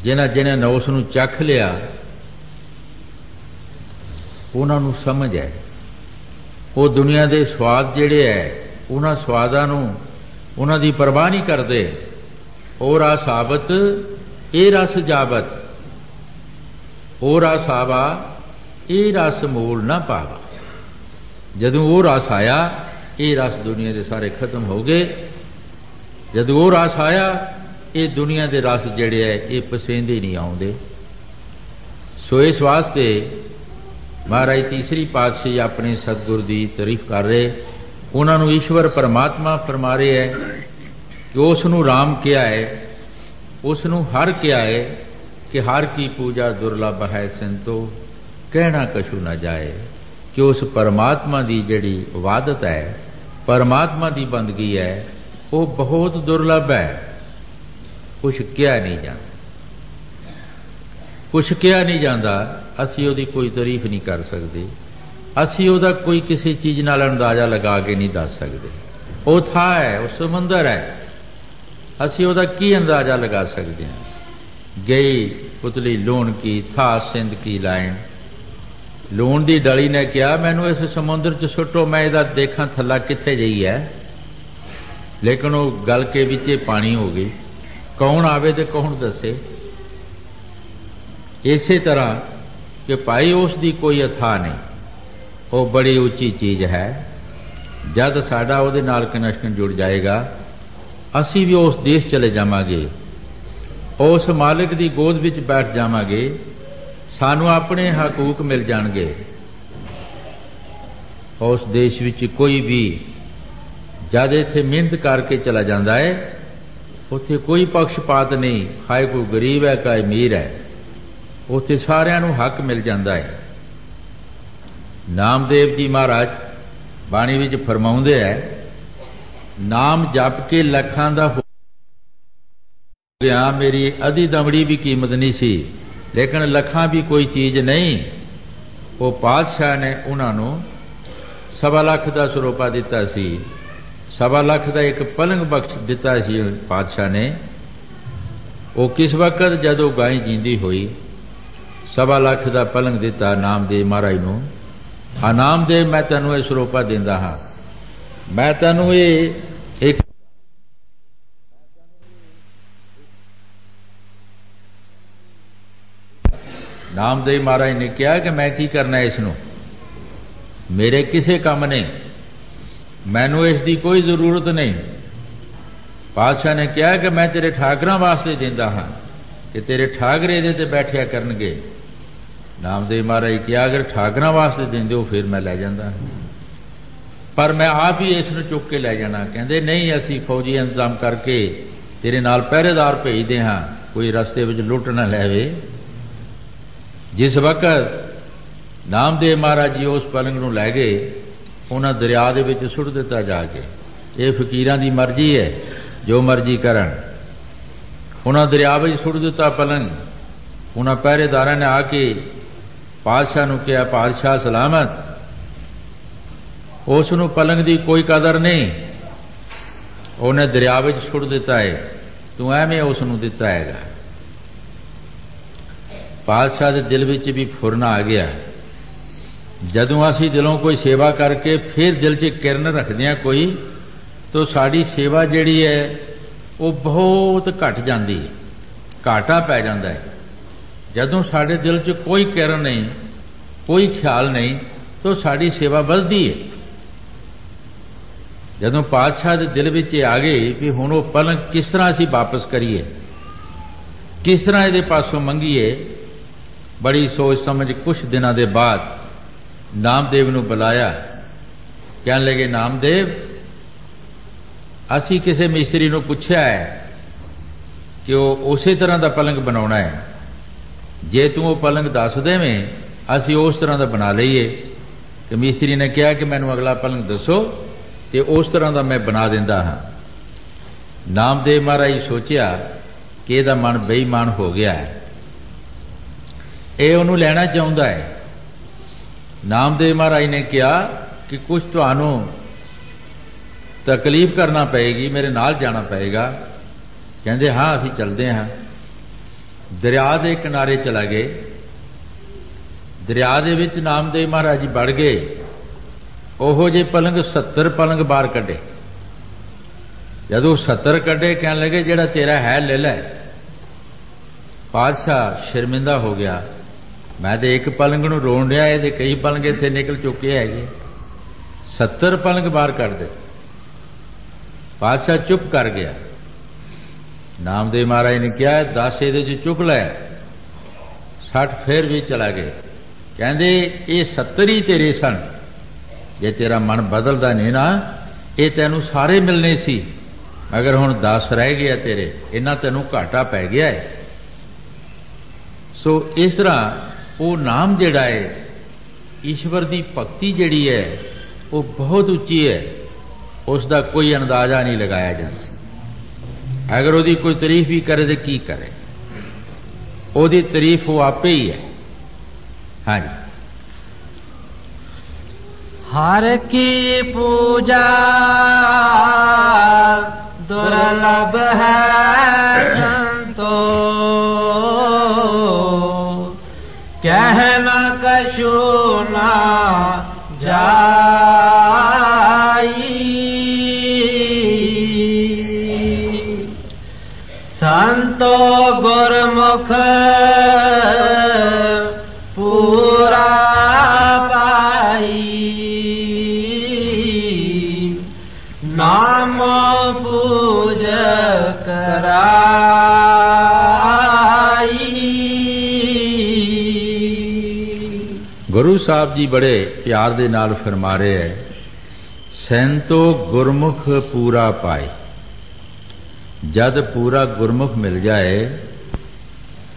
जिन्हां जिन्हां ने उस नूं चख लिया, उन्हां नूं समझ है, वो दुनिया के स्वाद जिहड़े है उन्हां स्वादां नूं उन्हां दी परवाह नहीं करते। ओ रस आवत ए रस जावत, ओ रस आवा ए रस मूल ना पावा। जदों वो रस आया, ये रस दुनिया के सारे खत्म हो गए। जदों वो रस आया, ये दुनिया के रस जिहड़े है ये पसंद ही नहीं आउंदे। सो इस वास्ते महाराज तीसरी पातशाही अपने सतगुरु की तारीफ कर रहे, उन्होंने ईश्वर परमात्मा फरमा रहे है कि उसनूं राम क्या है, उसनूं हर क्या है कि हर की पूजा दुर्लभ है संतो, कहना कछु न जाए। कि उस परमात्मा की जिहड़ी इबादत है परमात्मा की बंदगी है वो बहुत दुर्लभ है। कुछ किया नहीं जाता, कुछ किया नहीं जाता, असी उहदी कोई तारीफ नहीं कर सकते, असी उहदा कोई किसी चीज़ नाल अंदाजा लगा के नहीं दस सकते। वो था है, वो समुंदर है, असी उहदा की अंदाजा लगा सकते हैं। गई पुतली लूण की था सिंध की लाइन, लूण की डली ने कहा मैनू इस समुद्र च सुटो, मैं इहदा देखा थला कित्थे जई है, लेकिन वो गल के विचे पानी हो गई। कौन आवे तो कौन दसे। इसे तरह कि भाई उसकी कोई अथा नहीं, वो बड़ी उच्ची चीज़ है। जद साडा उहदे नाल कनैक्शन जुड़ जाएगा, असी भी उस देश चले जावांगे, उस मालिक की गोद विच बैठ जावांगे, सानू अपने हकूक मिल जाणगे। उस देश विच कोई भी जद इत्थे मेहनत करके चला जाता है, उत्थे कोई पक्षपात नहीं, खाए कोई गरीब है कोई अमीर है, उत्थे सारिਆਂ ਨੂੰ हक मिल जाता है। नामदेव जी महाराज बाणी विच फरमाउंदे है, नाम जप के लखां दा हो गया, मेरी अधी दमड़ी भी कीमत नहीं सी, लेकिन लखां भी कोई चीज़ नहीं। वो पातशाह ने उन्होंने 1.25 लाख का सरोपा दिता सी, 1.25 लाख का एक पलंग बख्श दिता सी पातशाह ने। वो किस वक्त जदों गाय जींदी हुई 1.25 लाख का पलंग दिता नामदेव महाराज नूं। हाँ नामदेव मैं तैनूं ये सरोपा दिंदा हाँ, मैं तैनूं ये एक नामदेव महाराज ने कहा कि मैं की करना है इसनूं, मेरे किसे काम नहीं, मैनू इसकी कोई जरूरत नहीं। पातशाह ने कहा कि मैं तेरे ठाकरां वास्ते दिंदा हाँ कि तेरे ठाकरे इहदे ते बैठिया करनगे। नामदेव महाराज कहा अगर ठाकरां वास्ते दिंदे हो फिर मैं लै जांदा, पर मैं आप ही इसनूं चुक के लै जाना। कहंदे नहीं, असीं फौजी इंतजाम करके तेरे नाल पहरेदार भेजदे हाँ, कोई रस्ते विच लुट ना लैवे। जिस वक्त नामदेव महाराज जी उस पलंग नूं लै गए, उन्हां दरिया दे विच सुट दिता जाके। ये फकीरां दी मर्जी है, जो मर्जी करन। उन्हां दरिया विच सुट दिता पलंग। उन्हां पहरेदारां ने आके पातशाह नूं कहा पातशाह सलामत, उस नूं पलंग दी कोई कदर नहीं, उन्हें दरिया विच सुट दिता है, तू एवें उस नूं दिता हैगा। पातशाह के दिल विच भी फुरना आ गया। जदों असीं दिलों कोई सेवा करके फिर दिल च किरण रखते हैं कोई, तो साड़ी सेवा जिहड़ी है वो बहुत घट जाती है, घाटा पै जाता है। जदों साडे दिल च कोई किरण नहीं, कोई ख्याल नहीं, तो साड़ी सेवा वधदी है। जदों पातशाह के दिल विच आ गई भी हुण वो पलंग किस तरह असीं वापस करिए, किस तरह इहदे पासों मंगीए, बड़ी सोच समझ कुछ दिनों के बाद नामदेव नूं बुलाया। कहन लगे नामदेव असी किसी मिस्त्री नूं पुछया है कि वो उसी तरह का पलंग बनाउणा है, जे तू वो पलंग दस देवें असी उस तरह का बना लईए। कि मिस्त्री ने कहा कि मैनूं अगला पलंग दसो तो उस तरह का मैं बना दिंदा हाँ। नामदेव महाराज सोचिया कि इहदा मन बेईमान हो गया है, ये उन्होंने लेना चाहता है। नामदेव महाराज ने कहा कि कुछ तुहानू तकलीफ करना पएगी, मेरे नाल जाना पएगा। कहते हाँ असीं चलते हाँ। दरिया के किनारे चला गए। दरिया दे विच नामदेव महाराज जी बढ़ गए। ओहो जे पलंग 70 पलंग बाहर कढ़े। जदों 70 कढ़े कहने लगे जेड़ा तेरा है ले लै। पातशाह शर्मिंदा हो गया, मैं तो एक पलंग नूं रोन रहा है, कई पलंग इत्थे निकल चुके है, 70 पलंग बाहर कर दे। पातशाह चुप कर गया। नामदेव महाराज ने कहा 10 ये चुक लै, 60 फिर भी चला गए। कहते ये 70 ही तेरे सन, जे तेरा मन बदलता नहीं ना ये तेनों सारे मिलने सी, मगर हुण 10 रह गया तेरे, इन्ना तेनों घाटा पै गया है। सो इस तरह वो नाम जिहड़ा है, ईश्वर की भगती जिहड़ी है वो बहुत उच्ची है। उसका कोई अंदाजा नहीं लगाया जाता। अगर उसकी कोई तारीफ भी करे तो की करे, उसकी तारीफ वो आपे ही है। हाँ जी। हर की पूजा दुर्लभ है संतो, कहना कछु ना जाई। संतो गुरमुख पूरा पाई, नाम पूज कराई। गुरु साहब जी बड़े प्यार दे नाल फरमा रहे है, सैंतो गुरमुख पूरा पाए। जद पूरा गुरमुख मिल जाए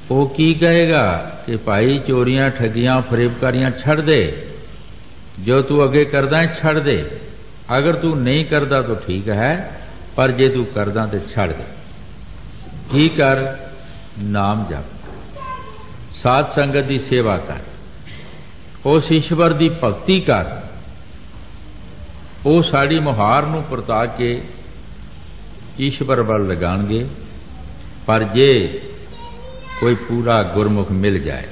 वो की कहेगा कि भाई चोरियां ठगियां फरेबकारियां छड़ दे, जो तू अगे करदा है छड़ दे। अगर तू नहीं करदा तो ठीक है, पर जे तू करदा तो छड़ दे। की कर? नाम जप, साध संगत की सेवा कर, उस ईश्वर की भगती कर। वो साड़ी मुहार नूं परता के ईश्वर वल लगाणगे। पर जे कोई पूरा गुरमुख मिल जाए,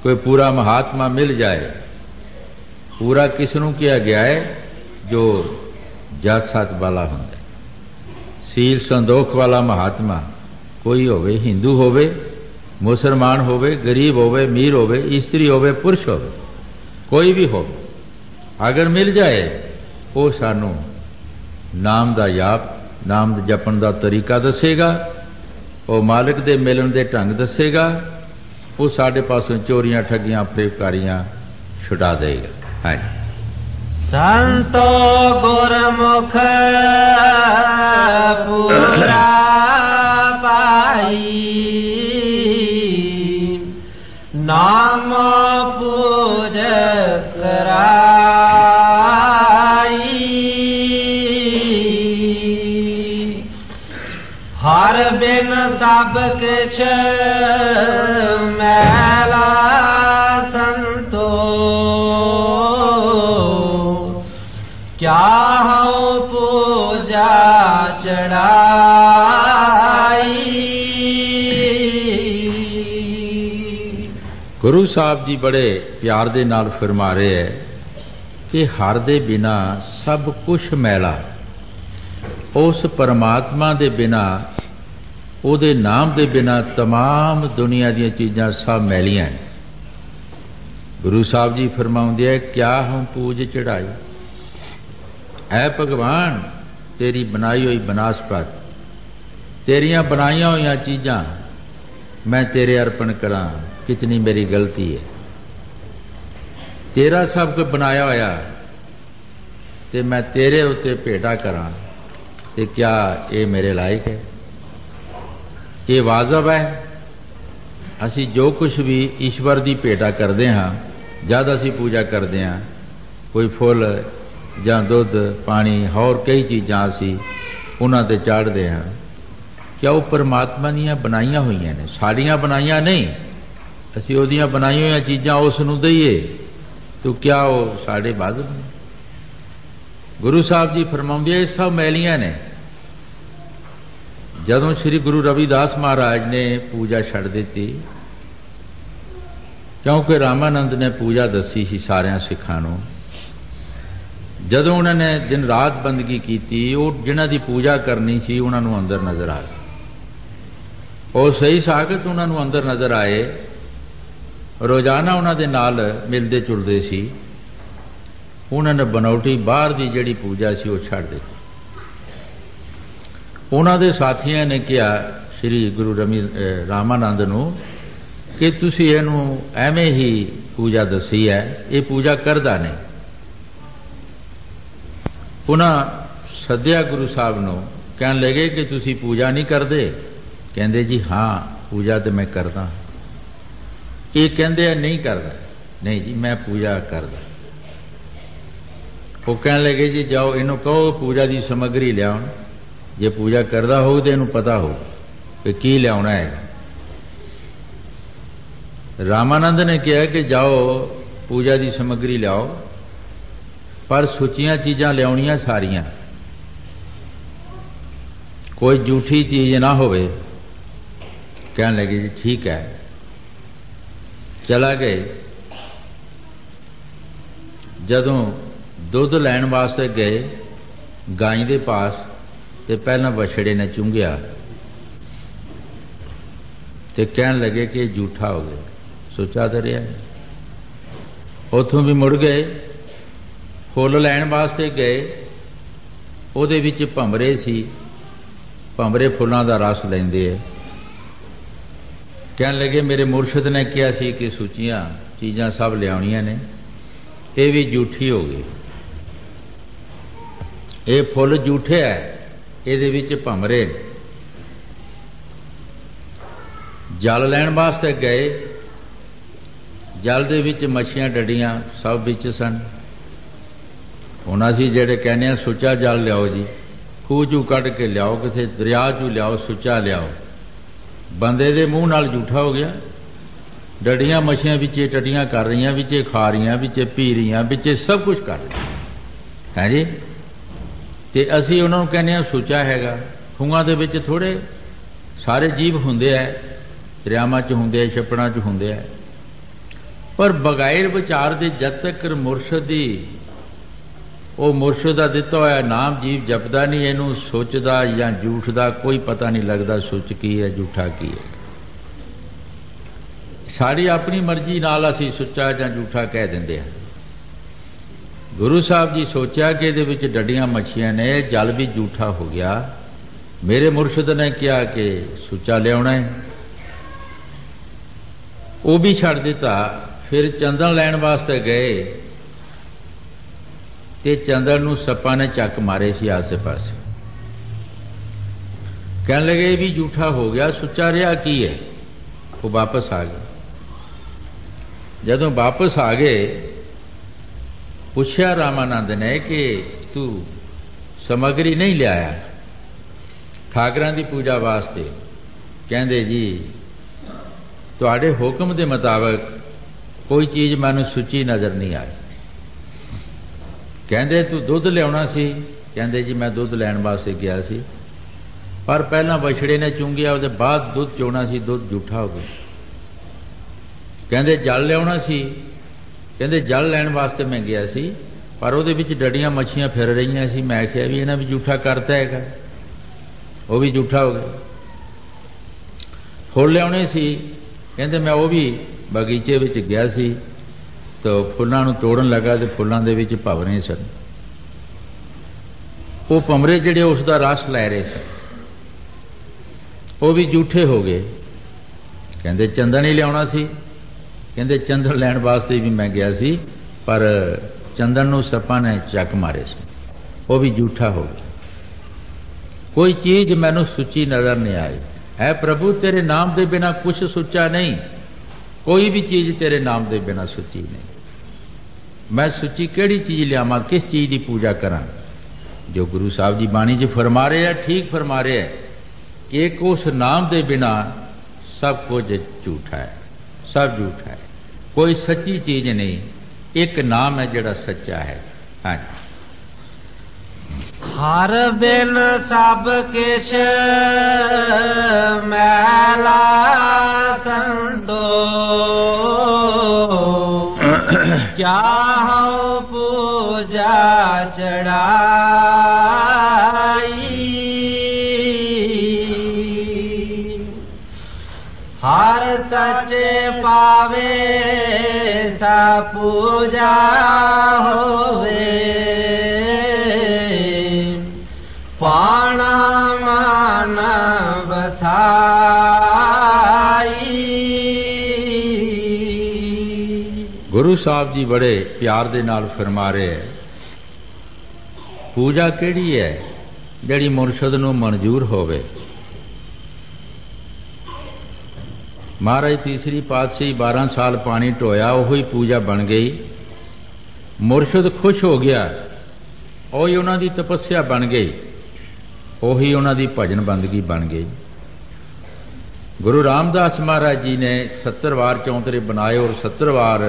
कोई पूरा महात्मा मिल जाए, पूरा किसनों किया गया है? जो जात सात वाला होंगे, सील संदोख वाला महात्मा, कोई होवे, हिंदू होवे, मुसलमान होवे, गरीब होवे, मीर होवे, स्त्री होवे, पुरुष होवे, कोई भी होवे, अगर मिल जाए वो सानू नाम दा जाप, नाम जपन दा तरीका दसेगा, वो मालिक दे मिलन दे ढंग दसेगा, वो साडे पासों चोरियां ठगियां फरेबकारियां छुड़ा देगा। हाँ जी। संतो गुरमुख पूरा पाई, नाम पूज कराई। हर बिन सब किछ मैला संतो, क्या हूँ पूजा चढ़ाई। गुरु साहब जी बड़े प्यार दे नाल फरमा रहे है कि हर दे बिना सब कुछ मैला, उस परमात्मा दे बिना, उहदे नाम दे बिना तमाम दुनिया दी चीज़ां सब मैलियां हैं। गुरु साहब जी फरमाउंदे है, क्या हम पूज चढ़ाई। ऐ भगवान, तेरी बनाई हुई बनास्पत, तेरियां बनाइया हुई चीज़ां मैं तेरे अर्पण करा, कितनी मेरी गलती है। तेरा सब कुछ बनाया होया ते मैं तेरे उत्ते भेटा करा, ते क्या ये मेरे लायक है? ये वाजब है? असी जो कुछ भी ईश्वर की भेटा करते हाँ, जद असी पूजा करते हैं, कोई फुल जां दुध पानी होर कई चीज़ां असी उन्हां ते चाढ़ते हैं, क्या वो परमात्मा दीयां बनाइया हुई ने? साड़ियां बनाइया नहीं, असी उहदियां बनाई हुई चीज़ां उस नूं दईए तो क्या वो साढ़े वाजब ने? गुरु साहब जी फरमाउंदे सब मैलियां ने। जदों श्री गुरु रविदास महाराज ने पूजा छड़ दी, क्योंकि रामानंद ने पूजा दसी सी सारिया सिखां नूं, जदों उन्होंने दिन रात बंदगी की, जिन्हां दी पूजा करनी सी उन्होंने अंदर नजर आ गए। और सही सागत उन्होंने अंदर नजर आए, रोजाना उन्होंने नाल मिलते जुलते सी। उन्होंने बनौटी बाहर की जिहड़ी पूजा सी वो छड़ दी। उन्होंने साथियों ने कहा श्री गुरु रामानंद नूं कि तुसीं इहनूं एवें ही पूजा दसी है, ये पूजा करदा नहीं। उन्हें सद्या गुरु साहब नूं, कहन लगे कि तुसीं पूजा नहीं करते? कहंदे जी हाँ पूजा तो मैं करदा। ये कहंदे नहीं करदा, नहीं जी मैं पूजा करदा। वो कहने लगे जी जाओ इनू कहो पूजा की समग्री लियाउण, जे पूजा करता हो तो इनू पता हो कि की लियाउणा है। रामानंद ने कहा कि जाओ पूजा की समग्री लियाओ, पर सुचियां चीज़ां लियाउणियां सारियां, कोई झूठी चीज़ ना होवे। कहने लगे जी ठीक है। चला गए। जदों दुध लैण वास्ते गए गाय के पास, तो पहला बछड़े ने चूंघिया तो कहने लगे कि झूठा हो गया, सोचा तो रहा। उतों भी मुड़ गए, फुल लैण वास्ते गए, उहदे विच भंवरे सी, भंवरे फुलों का रस लेंदे है। कहने लगे मेरे मुरशद ने कहा सी कि सुचियां चीज़ां सब लियाउणियां ने, ये भी झूठी हो गई। ये फुल झूठे है, ये विच भंवरे। जल लैण वास्ते गए, जल दे विच मच्छियां डडियां सब विच सन। हुण असीं जिहड़े कहने सुच्चा जल लियाओ जी, खूह चू कढ़ के लियाओ, किसी दरिया चू लियाओ, सुच्चा लियाओ। बंदे दे मूँह नाल झूठा हो गया। डडियां मच्छियां विचे टटियां कर रही, विचे खा रही, विचे पी रही, विचे सब कुछ कर रही है जी। तो असी उन्होंने कहने सुचा हैगा। खूहां दे विच थोड़े सारे जीव हुंदे है, दरियावां च हुंदे है, छप्पड़ां च हुंदे है, पर बगैर विचार दे जद तक मुरशद दी वो मुरशद का दिता होया नाम जीव जपदा नहीं, इनू सोचदा या झूठ का कोई पता नहीं लगता, सुच की है झूठा की है। साड़ी अपनी मर्जी नाल असी सुच्चा या झूठा कह देंदे हैं। गुरु साहब जी सोचा कि इहदे विच डडियां मच्छियां ने, जल भी झूठा हो गया। मेरे मुरशद ने कहा कि सुच्चा लियाउणा है, वो भी छड्ड दिता। फिर चंदन लैण वास्ते गए, ते चंदन नूं सप्पां ने चक मारे सी आसे पासे। कहने लगे भी झूठा हो गया, सुच्चा रहा की है। वो वापस आ गए। जदों वापस आ गए, पूछया रामानंद ने कि तू समग्री नहीं लियाया ठाकरां दी पूजा वास्ते? कहंदे जी तुहाडे हुक्म दे मुताबिक कोई चीज़ मैनूं सुची नज़र नहीं आई। कहंदे तू दुध लियाउणा सी? कहंदे जी मैं दुध लैण वास्ते गया सी, पर पहला बछड़े ने चूंघिया, उसदे बाद दुध चोना सी, दुध झूठा हो गया। कहंदे जल लियाउणा सी? कहंदे जल लैण वास्ते मैं गया सी, पर उहदे विच डडियां मच्छियां फिर रही सी। मैं आखिया भी इन्हां भी झूठा करता है, वो भी झूठा हो गया। फुल लियाउणे सी? कहंदे मैं वो भी बगीचे विच गया सी, तो फुल्लां नूं तोड़न लगा तो फुल्लां दे विच भंवरे सन। वो भंवरे जिहड़े उसका रस लै रहे सन, वो भी झूठे हो गए। कहंदे चंदन ही लियाउणा सी? कहंदे चंदन लैण वास्ते भी मैं गया सी, पर चंदन नूं सप्पां ने चक मारे सन, वो भी झूठा हो गया। कोई चीज़ मैनूं सुची नज़र नहीं आई। है प्रभु तेरे नाम दे बिना कुछ सुच्चा नहीं, कोई भी चीज़ तेरे नाम दे बिना सुची नहीं। मैं सुची केड़ी चीज़ लियावां, किस चीज़ की पूजा करा? जो गुरु साहब जी बाणी च फरमा रहे हैं, ठीक फरमा रहे हैं कि एक उस नाम दे बिना सब कुछ झूठा है, सब झूठा है, कोई सच्ची चीज़ नहीं। एक नाम है जिहड़ा सच्चा है। हाँ जी। हर बिन सब किछ मैला संतो, क्या हो पूजा चढ़ाई। हर सच्चे पावे सा पूजा होवे, पाना मान बसाई। गुरु साहब जी बड़े प्यार दे नाल फरमा रहे हैं, पूजा केड़ी है जिहड़ी मुरशद नूं मंजूर होवे। महाराज तीसरी पातशाही 12 साल पानी ढोया, वही पूजा बन गई। मुरशद खुश हो गया ਉਹੀ ਉਹਨਾਂ ਦੀ ਤਪੱਸਿਆ ਬਣ ਗਈ, ਉਹੀ ਉਹਨਾਂ ਦੀ ਭਜਨ ਬੰਦਗੀ ਬਣ ਗਈ। गुरु रामदास महाराज जी ने 70 वार चौंतरे बनाए और 70 वार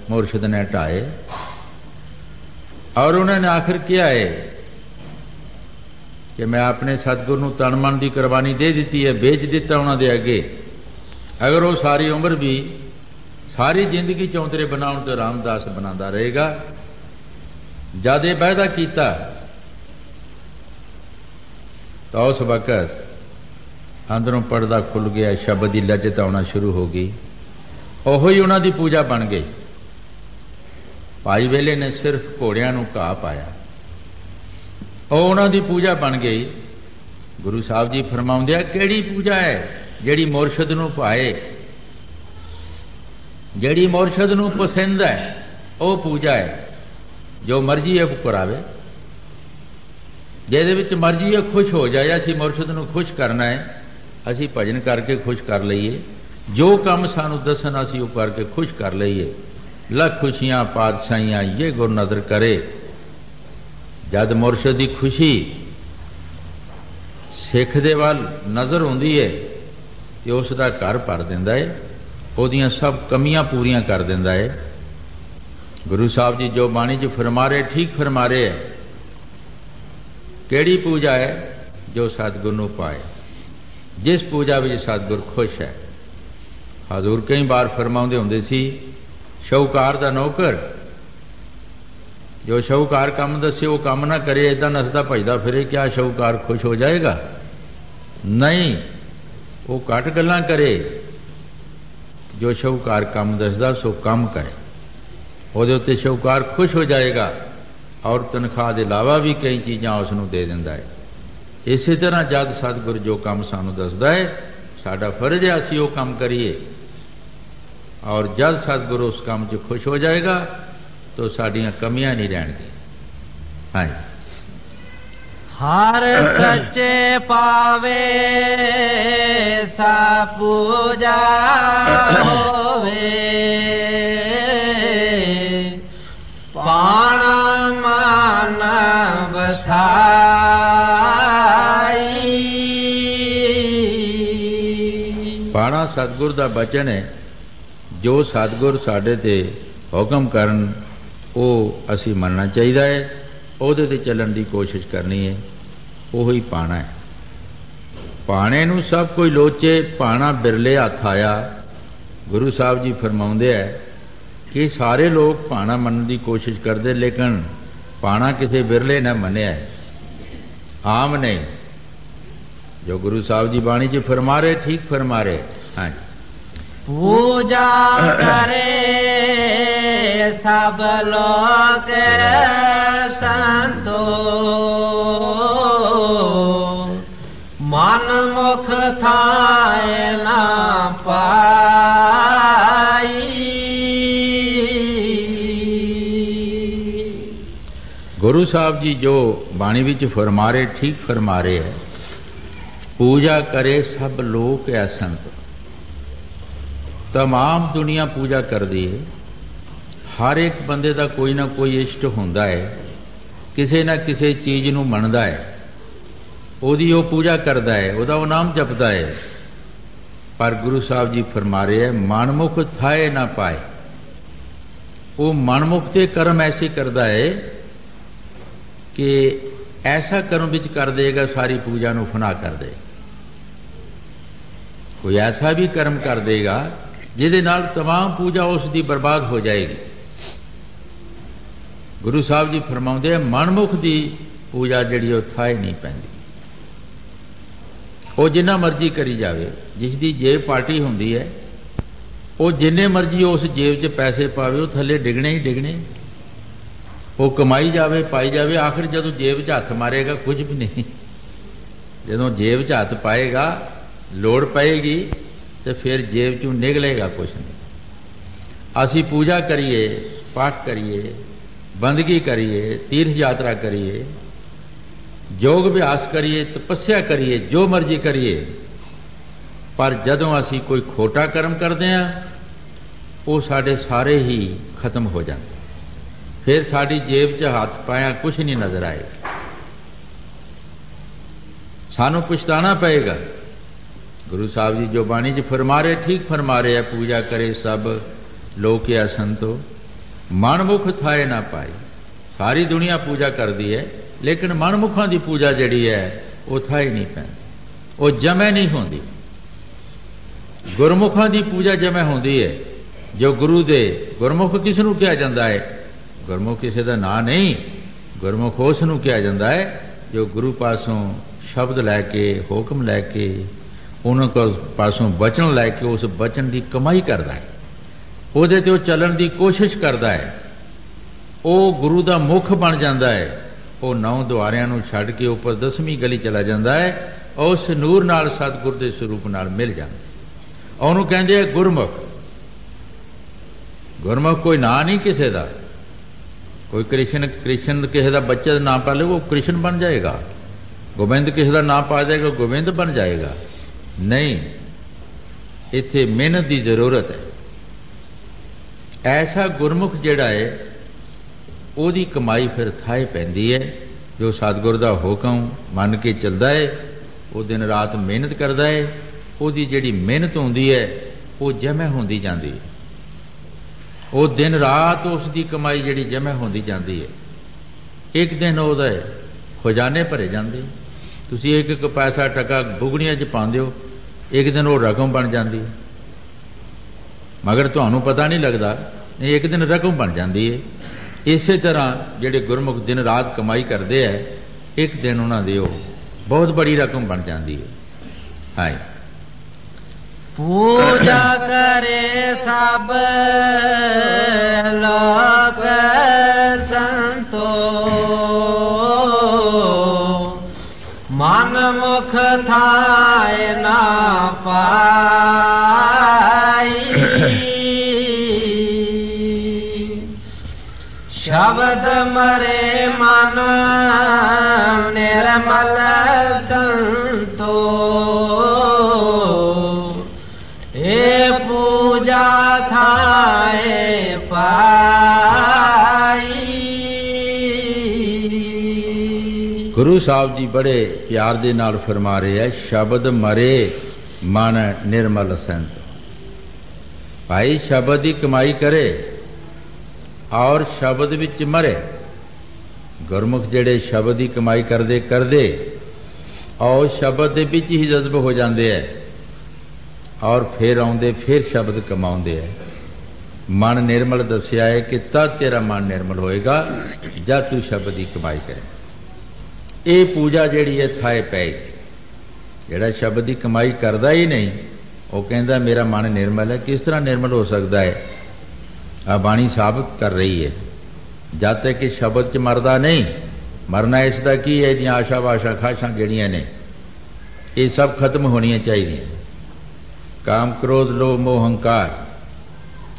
मुर्शद ने ढाए, और उन्होंने आखिर किया है कि मैं अपने सतगुरु नूं तन मन की कुर्बानी दे दी है, बेच दिता उन्होंने अगे। अगर वो सारी उम्र भी सारी जिंदगी चौंतरे बनाने तो रामदास बनाता रहेगा। जद ये वायदा किया तो उस वक्त अंदरों पर्दा खुल गया, शब्द की लज्जत आना शुरू हो गई। ओही उन्हों की पूजा बन गई। भाई वेले ने सिर्फ घोड़ियां नूं घाह पाया, उन्हों की पूजा बन गई। गुरु साहब जी फरमाउंदे आ, किहड़ी पूजा है जिहड़ी मुरशद नूं भाए, जिहड़ी मुरशद नूं पसंद है, वो पूजा है। जो मर्जी है करावे, जिहदे विच मर्जी है खुश हो जाए। असीं मुरशद नूं खुश करना है, असी भजन करके खुश कर लईए, जो काम सानू दसन असी वो करके खुश कर लईए। लख खुशियां पातशाहियां ये गुर नदर करे। जद मुरशद की खुशी सिख दे वाल नज़र होंदी है तो उसका घर भर दिंदा है, उहदियां सब कमियां पूरियां कर दिंदा है। गुरु साहब जी जो बाणी च फरमा रहे ठीक फरमा रहे है। किहड़ी पूजा है? जो सतगुर नूं पाए, जिस पूजा में सतगुर खुश है। हजूर कई बार फरमाउंदे हुंदे सी, शाहूकार दा नौकर जो शाहूकार काम दसे वो काम ना करे, इदा नसदा भजदा फिरे, क्या शाहूकार खुश हो जाएगा? नहीं, वो घट गल्लां करे। जो शाहूकार काम दसदा सो काम करे, उहदे उत्ते शाहूकार खुश हो जाएगा और तनख्वाह के अलावा भी कई चीज़ां उसनूं दे दिंदा है। इसी तरह जद सतगुर जो काम सानू दसदा है, साडा फर्ज है असीं वो काम करिए, और जद सतगुरु उस काम च खुश हो जाएगा तो साडियां कमियां नहीं रहणगियां। हाँ, हर सच्चे पावे सा पूजा होवे, पाण मान बसाई। पाणा सतगुर दा बचन है। जो सतगुर साडे ते हुक्म करन वो असी मनना चाहिए है, उहदे ते चलण की कोशिश करनी है, वही पाणा है। पाणे नूं सब कोई लोचे, पाणा बिरले हथ आया। गुरु साहब जी फरमाउंदे है कि सारे लोग पाणा मनन की कोशिश करते, लेकिन पाणा किसी बिरले ने मनिया है, आम नहीं। जो गुरु साहब जी बाणी च फरमा रहे ठीक फरमा रहे। हाँ, पूजा करे सब लोग संतो, मन मुख थाए ना पाई। गुरु साहब जी जो बाणी विच फरमा रहे ठीक फरमा रहे है। पूजा करे सब लोग ऐ संत, तमाम दुनिया पूजा कर दी है। हर एक बंदे का कोई ना कोई इष्ट होंदा है, किसी ना किसी चीज़ नूं मनदा है, ओदी वो पूजा करदा है, ओदा वो नाम जपदा है। पर गुरु साहब जी फरमा रहे हैं, मनमुख थाए ना पाए। वो मनमुख ते कर्म ऐसे करदा है कि ऐसा कर्म विच कर देगा सारी पूजा नूं फना कर दे। कोई ऐसा भी कर्म कर देगा जिहदे नाल तमाम पूजा उसकी बर्बाद हो जाएगी। गुरु साहब जी फरमाउंदे मनमुख की पूजा जिहड़ी वो थाए नहीं पैंदी। वो जिन्ना मर्जी करी जावे, जिसकी जेब पार्टी होंदी है, वो जिन्ने मर्जी उस जेब च पैसे पावे, वो थले डिगने ही डिगने। वो कमाई जावे पाई जावे, आखिर जदों जेब च हथ मारेगा कुछ भी नहीं। जदों जेब च हथ पाएगा, लोड़ पएगी, तो फिर जेब चों निकलेगा कुछ नहीं। असी पूजा करिए, पाठ करिए, बंदगी करिए, तीर्थ यात्रा करिए, योग अभ्यास करिए, तपस्या करिए, जो मर्जी करिए, पर जदों असी कोई खोटा कर्म करते हैं वो साढ़े सारे ही खत्म हो जाते, फिर साड़ी जेब च हाथ पाया कुछ नहीं नजर आएगा, सानू पछताना पएगा। गुरु साहब जी जो बाणी च फरमा रहे, ठीक फरमा रहे है, पूजा करे सब लोग या संतो मनमुख थाए ना पाई। सारी दुनिया पूजा करती है, लेकिन मनमुखों की पूजा जिहड़ी है वो थाए नहीं पैंदी, वो जमै नहीं होंदी। गुरमुखों की पूजा जमै होंदी है, जो गुरु दे। गुरमुख किस नूं कहा जाता है? गुरमुख किसी का नाम नहीं, गुरमुख उस नूं कहा जाता है जो गुरु पासों शब्द लैके, हुक्म लैके, उन्होंने पासों बचन लैके उस बचन की कमाई करता है, ਉਹਦੇ ਤੇ ਉਹ ਚੱਲਣ ਦੀ ਕੋਸ਼ਿਸ਼ ਕਰਦਾ ਹੈ, ਉਹ ਗੁਰੂ ਦਾ ਮੁਖ ਬਣ ਜਾਂਦਾ ਹੈ। ਉਹ 9 ਦੁਆਰਿਆਂ ਨੂੰ ਛੱਡ ਕੇ ਉੱਪਰ 10ਵੀਂ ਗਲੀ ਚਲਾ ਜਾਂਦਾ ਹੈ, ਉਸ ਨੂਰ ਨਾਲ ਸਤਿਗੁਰ ਦੇ ਸਰੂਪ ਨਾਲ ਮਿਲ ਜਾਂਦਾ। ਉਹਨੂੰ ਕਹਿੰਦੇ ਆ ਗੁਰਮੁਖ। ਗੁਰਮੁਖ ਕੋਈ ਨਾਂ ਨਹੀਂ ਕਿਸੇ ਦਾ। ਕੋਈ ਕ੍ਰਿਸ਼ਨ ਕਿਸੇ ਦਾ ਬੱਚੇ ਦਾ ਨਾਮ ਪਾ ਲੇ ਉਹ ਕ੍ਰਿਸ਼ਨ ਬਣ ਜਾਏਗਾ, ਗੋਬਿੰਦ ਕਿਸੇ ਦਾ ਨਾਮ ਪਾ ਜਾਏਗਾ ਗੋਬਿੰਦ ਬਣ ਜਾਏਗਾ। ਨਹੀਂ, ਇੱਥੇ ਮਿਹਨਤ ਦੀ ਜ਼ਰੂਰਤ ਹੈ। ऐसा गुरमुख जिहड़ा है ਉਹਦੀ कमाई फिर थाए पैंदी है, जो सतगुर दा हुक्म मन के चलता है, वो दिन रात मेहनत करता है, ਉਹਦੀ जिहड़ी मेहनत होंदी है वो जमै होंदी जाती है, वो दिन रात उसकी कमाई जिहड़ी जमै होंदी जाती है। एक दिन ਉਹਦਾ खजाने भरे जाते, तुसीं एक एक पैसा टका बुगड़ियां च पाउंदे हो, एक दिन वो रकम बन जाती है, मगर तुहानू पता नहीं लगता, नहीं एक दिन रकम बन जाती है। इस तरह जिहड़े गुरमुख दिन रात कमाई करते हैं, एक दिन उन्होंने बहुत बड़ी रकम बन जाती है। हाँ, पूजा करे सब लोग संतो मन मुख थाए ना पाई। शब्द मरे मन निर्मल संतो ए पूजा थाए पाई। गुरु साहब जी बड़े प्यार दे नाल फरमा रहे हैं, शब्द मरे मन निर्मल संत। भाई शब्द की कमाई करे और शब्द विच मरे। गुरमुख जेड़े शब्द की कमाई करते करते और शब्द के विच ही जज्ब हो जाते हैं और फिर आउंदे फिर शब्द कमाउंदे है। मन निर्मल दसिया है कि तद तेरा मन निर्मल होएगा जब तू शब्द की कमाई करे। ये पूजा जिहड़ी है थाए पैगी। जिहड़ा शब्द की कमाई करता ही नहीं, वो कहता मेरा मन निर्मल है। किस तरह निर्मल हो सकता है? आ बाणी साबित कर रही है। जब तक कि शब्द च मरदा नहीं, मरना इसका की है, जी आशा वाशा खाशां जिहड़ियां ने ये सब खत्म होनियां चाहिए। काम क्रोध लोभ मोह अहंकार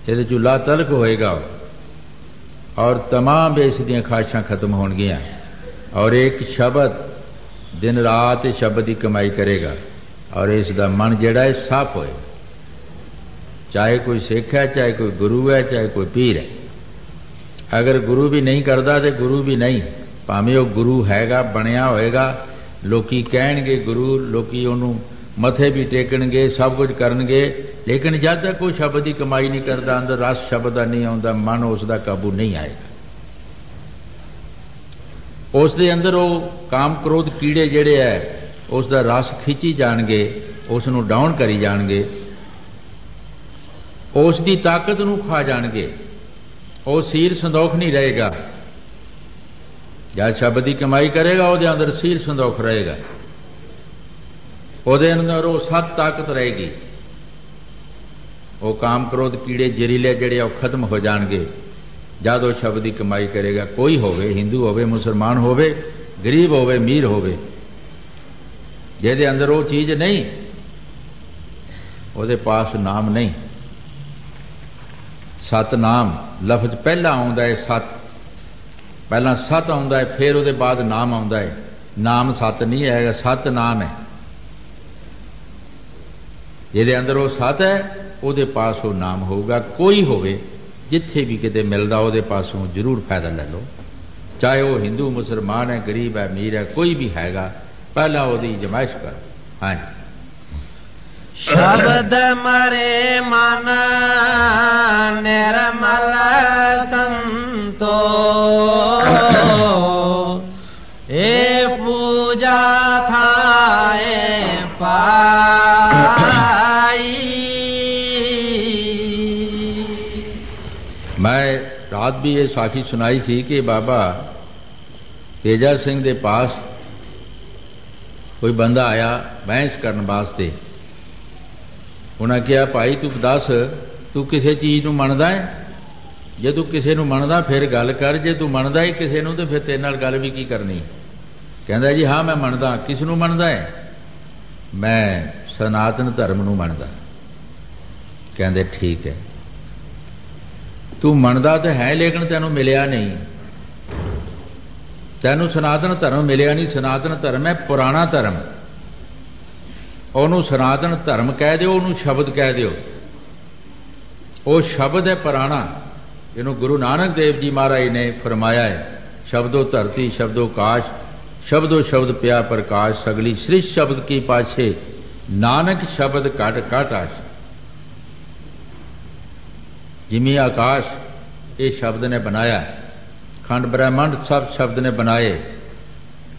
ये चूल्हा तलक होएगा और तमाम इस दियां खाशां खत्म होणगियां और एक शब्द दिन रात शब्द की कमाई करेगा और इसका मन जिहड़ा है साफ होए। चाहे कोई सिख है, चाहे कोई गुरु है, चाहे कोई पीर है। अगर गुरु भी नहीं करता तो गुरु भी नहीं, भावें वो गुरु हैगा बनया होएगा, लोकी कहणगे गुरु, लोकी उन्होंने मथे भी टेकणगे, सब कुछ करनगे, लेकिन जब तक कोई शब्द की कमाई नहीं करता, अंदर रस शब्द का नहीं आता, मन उसका काबू नहीं आएगा। उसके अंदर वो काम क्रोध कीड़े जिहड़े है उसका रस खिंची जाणगे, उसनूं डाउन करी जाणगे, उसकी ताकत नूं खा जाणगे, वो सील संदोख नहीं रहेगा। जब शब्द की कमाई करेगा वो अंदर सील संदोख रहेगा, वो अंदर वो सत ताकत रहेगी। वो काम क्रोध कीड़े जहरीले जिहड़े खत्म हो जाएंगे जब वो शब्द की कमाई करेगा। कोई होवे, हिंदू होवे, मुसलमान होवे, गरीब होवे, मीर होवे, जिहदे अंदर वो चीज नहीं, वो पास नाम नहीं। सतनाम लफ्ज पहला आउंदा है, सत पहला सत आउंदा है, फिर उसके बाद नाम आउंदा है। नाम सत नहीं है, सत नाम है। जिहदे अंदर वो सत है, उसदे पास वो नाम होगा। कोई होवे, जिथे भी किते मिलदा उहदे पासों जरूर फायदा ले लो, चाहे वह हिंदू मुसलमान है, गरीब है, अमीर है, कोई भी हैगा, पहला उहदी जमाइश कर। हाँ जी। शब्द मरे मन निर्मल संतो, ए पूजा थाए पाई। मैं रात भी ये साखी सुनाई सी कि बाबा तेजा सिंह दे पास कोई बंदा आया बहस करने वास्ते। उन्हें कहा भाई तू दस तू किसी चीज़ नूं मनदा है? जे तू किसी नूं मनदा फिर गल कर, जे तू मनदा ही किसी नूं तो फिर तेरे नाल गल भी की करनी। कहंदा जी हाँ मैं मनदा। किस नूं मनदा है? मैं सनातन धर्म नूं मनदा। कहंदे ठीक है, तू मनदा तो है लेकिन तैनूं मिलिया नहीं। तैनूं सनातन धर्म मिलिया नहीं। सनातन धर्म है पुराना धर्म। ਉਹਨੂੰ सनातन धर्म कह दिओ, ਉਹਨੂੰ शब्द कह दिओ। वो शब्द है पुराना। इन्हों गुरु नानक देव जी महाराज ने फरमाया है, शब्दों धरती शब्दों काश, शब्दों शब्द पिया प्रकाश, सगली सृष्टि शब्द की पाछे, नानक शब्द काट काट आश। जिमी आकाश ये शब्द ने बनाया, खंड ब्रह्मांड सब शब्द ने बनाए,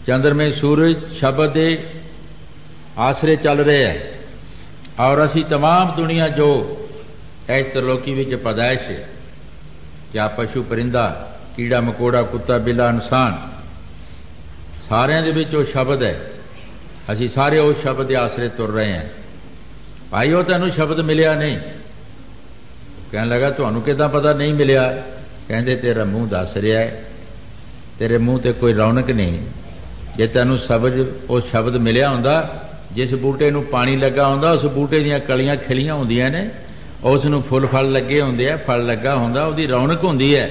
चंद्रमे सूरज शब्द दे आसरे चल रहे हैं। और असी तमाम दुनिया जो इस त्रिलोकी विच पैदाइश है, क्या पशु परिंदा कीड़ा मकोड़ा कुत्ता बिल्ला इंसान, सारिਆਂ ਦੇ ਵਿੱਚ ਉਹ शब्द है। असी सारे उस शब्द के आसरे तुर रहे हैं। भाई वो तैनूं शब्द मिलिया नहीं। कहने लगा तुहानूं किदां पता नहीं मिलिया? कहंदे तेरा मूँह दस रहा है, तेरे मूँह ते कोई रौनक नहीं। जे तैनूं उस शब्द मिलिया हुंदा, जिस बूटे नूं पानी लगा हुंदा, उस बूटे दीयां कलियां खिलियां हुंदियां ने, उस नूं फुल फल लगे हुंदे आ, फल लगा हुंदा, उहदी रौनक हुंदी है।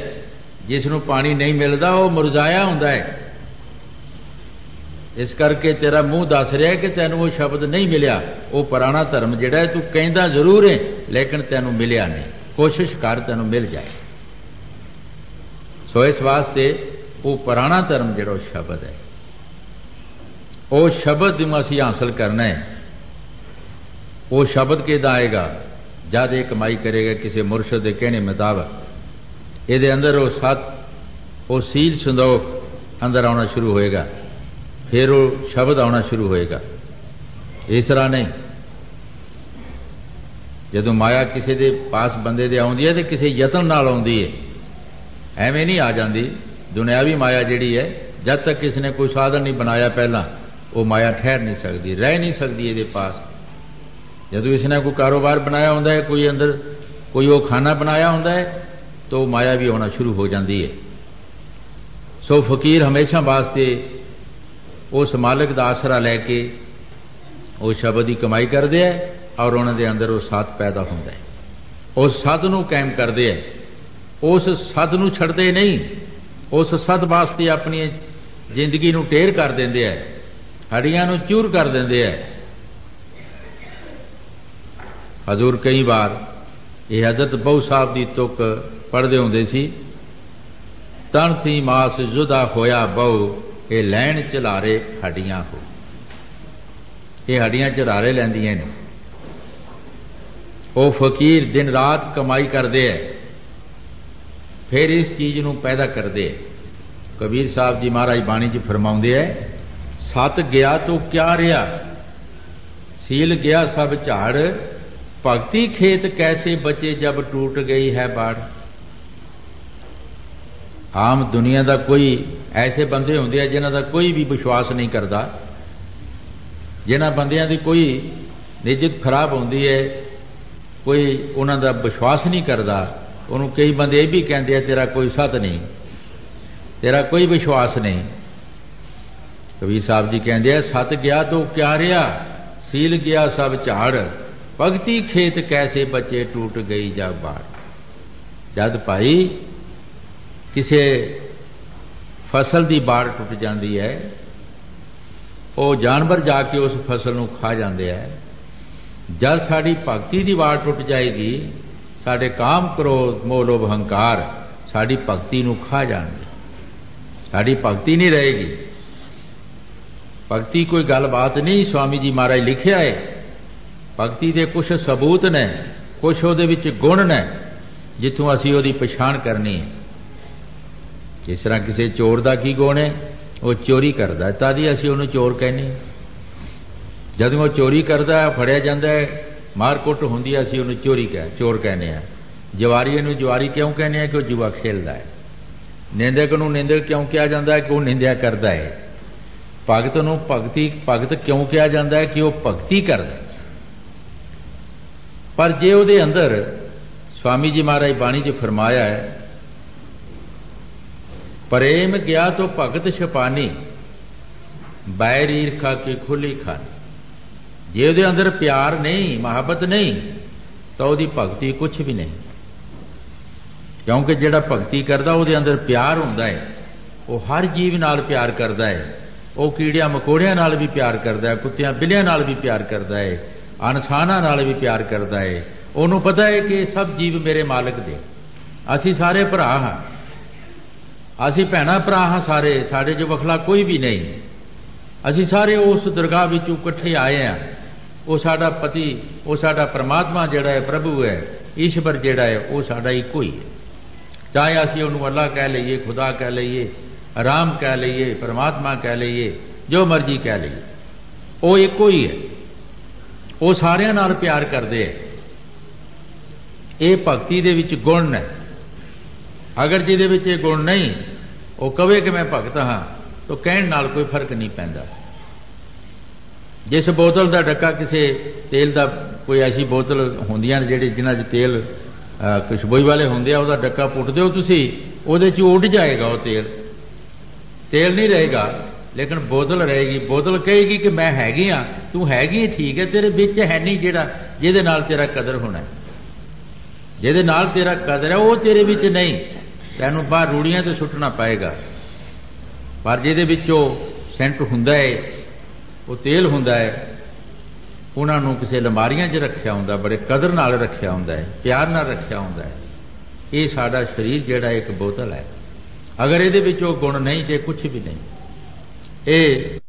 जिस नूं पानी नहीं मिलदा वो मुरझाया हुंदा है। इस करके तेरा मूँह दस रहा है कि तैनूं वो शब्द नहीं मिलिया। वो पुराना धर्म जिहड़ा है तू कहंदा जरूर है लेकिन तैनूं मिलिया नहीं। कोशिश कर तैनूं मिल जाए। सो इस वास्ते वो पुराना धर्म जिहड़ा शब्द है, वो शब्द नूं असीं हासिल करना है। वो शब्द किदां आएगा? जद ये कमाई करेगा किसी मुरशद के कहने मुताबिक, ये अंदर वो सत वो सील संदोख अंदर आना शुरू होएगा, फिर वो शब्द आना शुरू होएगा। इस तरह नहीं जदों माया किसी के पास बंदे दे आउंदी है तो किसी यतन नाल आउंदी है, एवें नहीं आ जाती। दुनियावी माया जिहड़ी है, जब तक किसी ने कोई साधन नहीं बनाया पहला, वो माया ठहर नहीं सकती, रह नहीं सकती ये पास। जब किसी ने कोई कारोबार बनाया होंदा है, कोई अंदर कोई वो खाना बनाया होंदा है, तो माया भी होना शुरू हो जाती है। सो फकीर हमेशा वास्ते उस मालिक का आसरा लैके वो शब्द की कमाई करते हैं और उन्होंने अंदर वो सत पैदा होंदा है। उस सत नूं कायम करते हैं, उस सत नूं छड्डदे नहीं। उस सत वास्ते अपनी जिंदगी नूं टेर कर देंदे है, हड्डियां नूं चूर कर देंदे है। हजूर कई बार ये हजरत बहु साहब की तुक पढ़ते होंदे सी, तन थी मास जुदा होया बहु, ये लैन चलारे हड्डियां हो। ये हड्डियां चलारे लैंदियां ने। वो फकीर दिन रात कमाई करते हैं, फिर इस चीज़ नूं पैदा करते हैं। कबीर साहब जी महाराज बाणी च फरमाउंदे है, सत गया तो क्या रहा, सील गया सब झाड़, भगती खेत कैसे बचे जब टूट गई है बाढ़। आम दुनिया का कोई ऐसे बंदे होंदे हैं जिन्हां दा कोई भी विश्वास नहीं करता, जिन्हां बंदियां दी कोई निजत खराब होंदी है, कोई उन्हां दा विश्वास नहीं करता। उन्होंने कई बंदे ये भी कहते हैं तेरा कोई सत नहीं, तेरा कोई विश्वास नहीं। कबीर साहब जी कहते हैं, सत गया तो क्या रहा, सील गया सब झाड़, भगती खेत कैसे बचे टूट गई जब बाढ़। जद भाई किसी फसल की बाढ़ टुट जाती है, वो जानवर जाके उस फसल को खा जाते हैं। जब साड़ी भगती की बाढ़ टुट जाएगी, साडे काम क्रोध मोह लोभ हंकार साडी भगती नूं खा जाणगे, साडी भगती नहीं रहेगी। भगती कोई गलबात नहीं, स्वामी जी महाराज लिखिया है भगती दे कुछ सबूत ने, कुछ उहदे विच गुण ने जिथों असीं उहदी पछाण करनी है। जिस तरह किसी चोर का की गुण है, वो चोरी करता है तादी असीं उहनूं चोर कहने। जदों वो चोरी करता है फड़िया जाता है मार कुट हुंदी है, असीं उहनूं चोर कहने हैं। जवारी नूं जवारी क्यों कहने हैं कि वह जुआ खेलता है। निंदक नूं निंदक क्यों कहा जाता है कि वह निंदिया करता है। भगत नूं भगत क्यों कहा जाता है कि वह भगती करता है। पर जे उहदे अंदर स्वामी जी महाराज बाणी च फरमाया है प्रेम गया तो भगत छपानी बैर ईरखा की खुली खानी। जे उहदे अंदर प्यार नहीं मुहब्बत नहीं तो उहदी भगती कुछ भी नहीं। क्योंकि जिहड़ा भगती करदा उहदे अंदर प्यार हुंदा है, वह हर जीव नाल प्यार करदा है। वह कीड़ियां मकोड़ियां नाल भी प्यार करदा है, कुत्तियां बिल्लियां नाल भी प्यार करदा है, इनसानां नाल भी प्यार करदा है। उहनूं पता है कि सब जीव मेरे मालिक दे, असीं सारे भरा हां, असीं भैणां भरा हां सारे, साडे जो वखला कोई भी नहीं। असीं सारे उस दरगाह विचों इकट्ठे आए हैं। वो साडा पति, वो साडा परमात्मा जिहड़ा है, प्रभु है, ईश्वर जिहड़ा है, वो साडा इक्को ही है। चाहे असीं उहनूं अल्लाह कह लईए, खुदा कह लईए, राम कह लईए, परमात्मा कह लईए, जो मर्जी कह लईए, वो इक्को ही है। वो सारियां नाल प्यार करदे है। ये भगती दे विच गुण ने। अगर जिहदे विच ये गुण नहीं, वो कहे कि मैं भगत हाँ, तो कहण नाल कोई फर्क नहीं पैंदा। जिस बोतल का डक्का किसी तेल का, कोई ऐसी बोतल होंदियां जिहड़े जिन्हां च तेल खुशबोई वाले होंदे आ, उहदा डक्का पुट दिओ तुसीं, उहदे च उड़ जाएगा वो तेल नहीं रहेगा, लेकिन बोतल रहेगी। बोतल कहेगी कि मैं हैगी हाँ, तू हैगी ठीक है, तेरे विच है नहीं जिहड़ा जिहदे नाल तेरा कदर होना है, जिहदे नाल तेरा कदर है, वो तेरे विच नहीं। तैनूं बाहर रूड़ियां तो सुट्टना पएगा। पर जिहदे विचों सेंट हुंदा है, वो तेल हुंदा है, उन्होंने किसी लमारियां च रखिया हुंदा, बड़े कदर नाल रखिया हुंदा है, प्यार नाल रखिया हुंदा है। ये साडा शरीर जिहड़ा एक बोतल है। अगर इहदे विच वो गुण नहीं ते कुछ भी नहीं। ये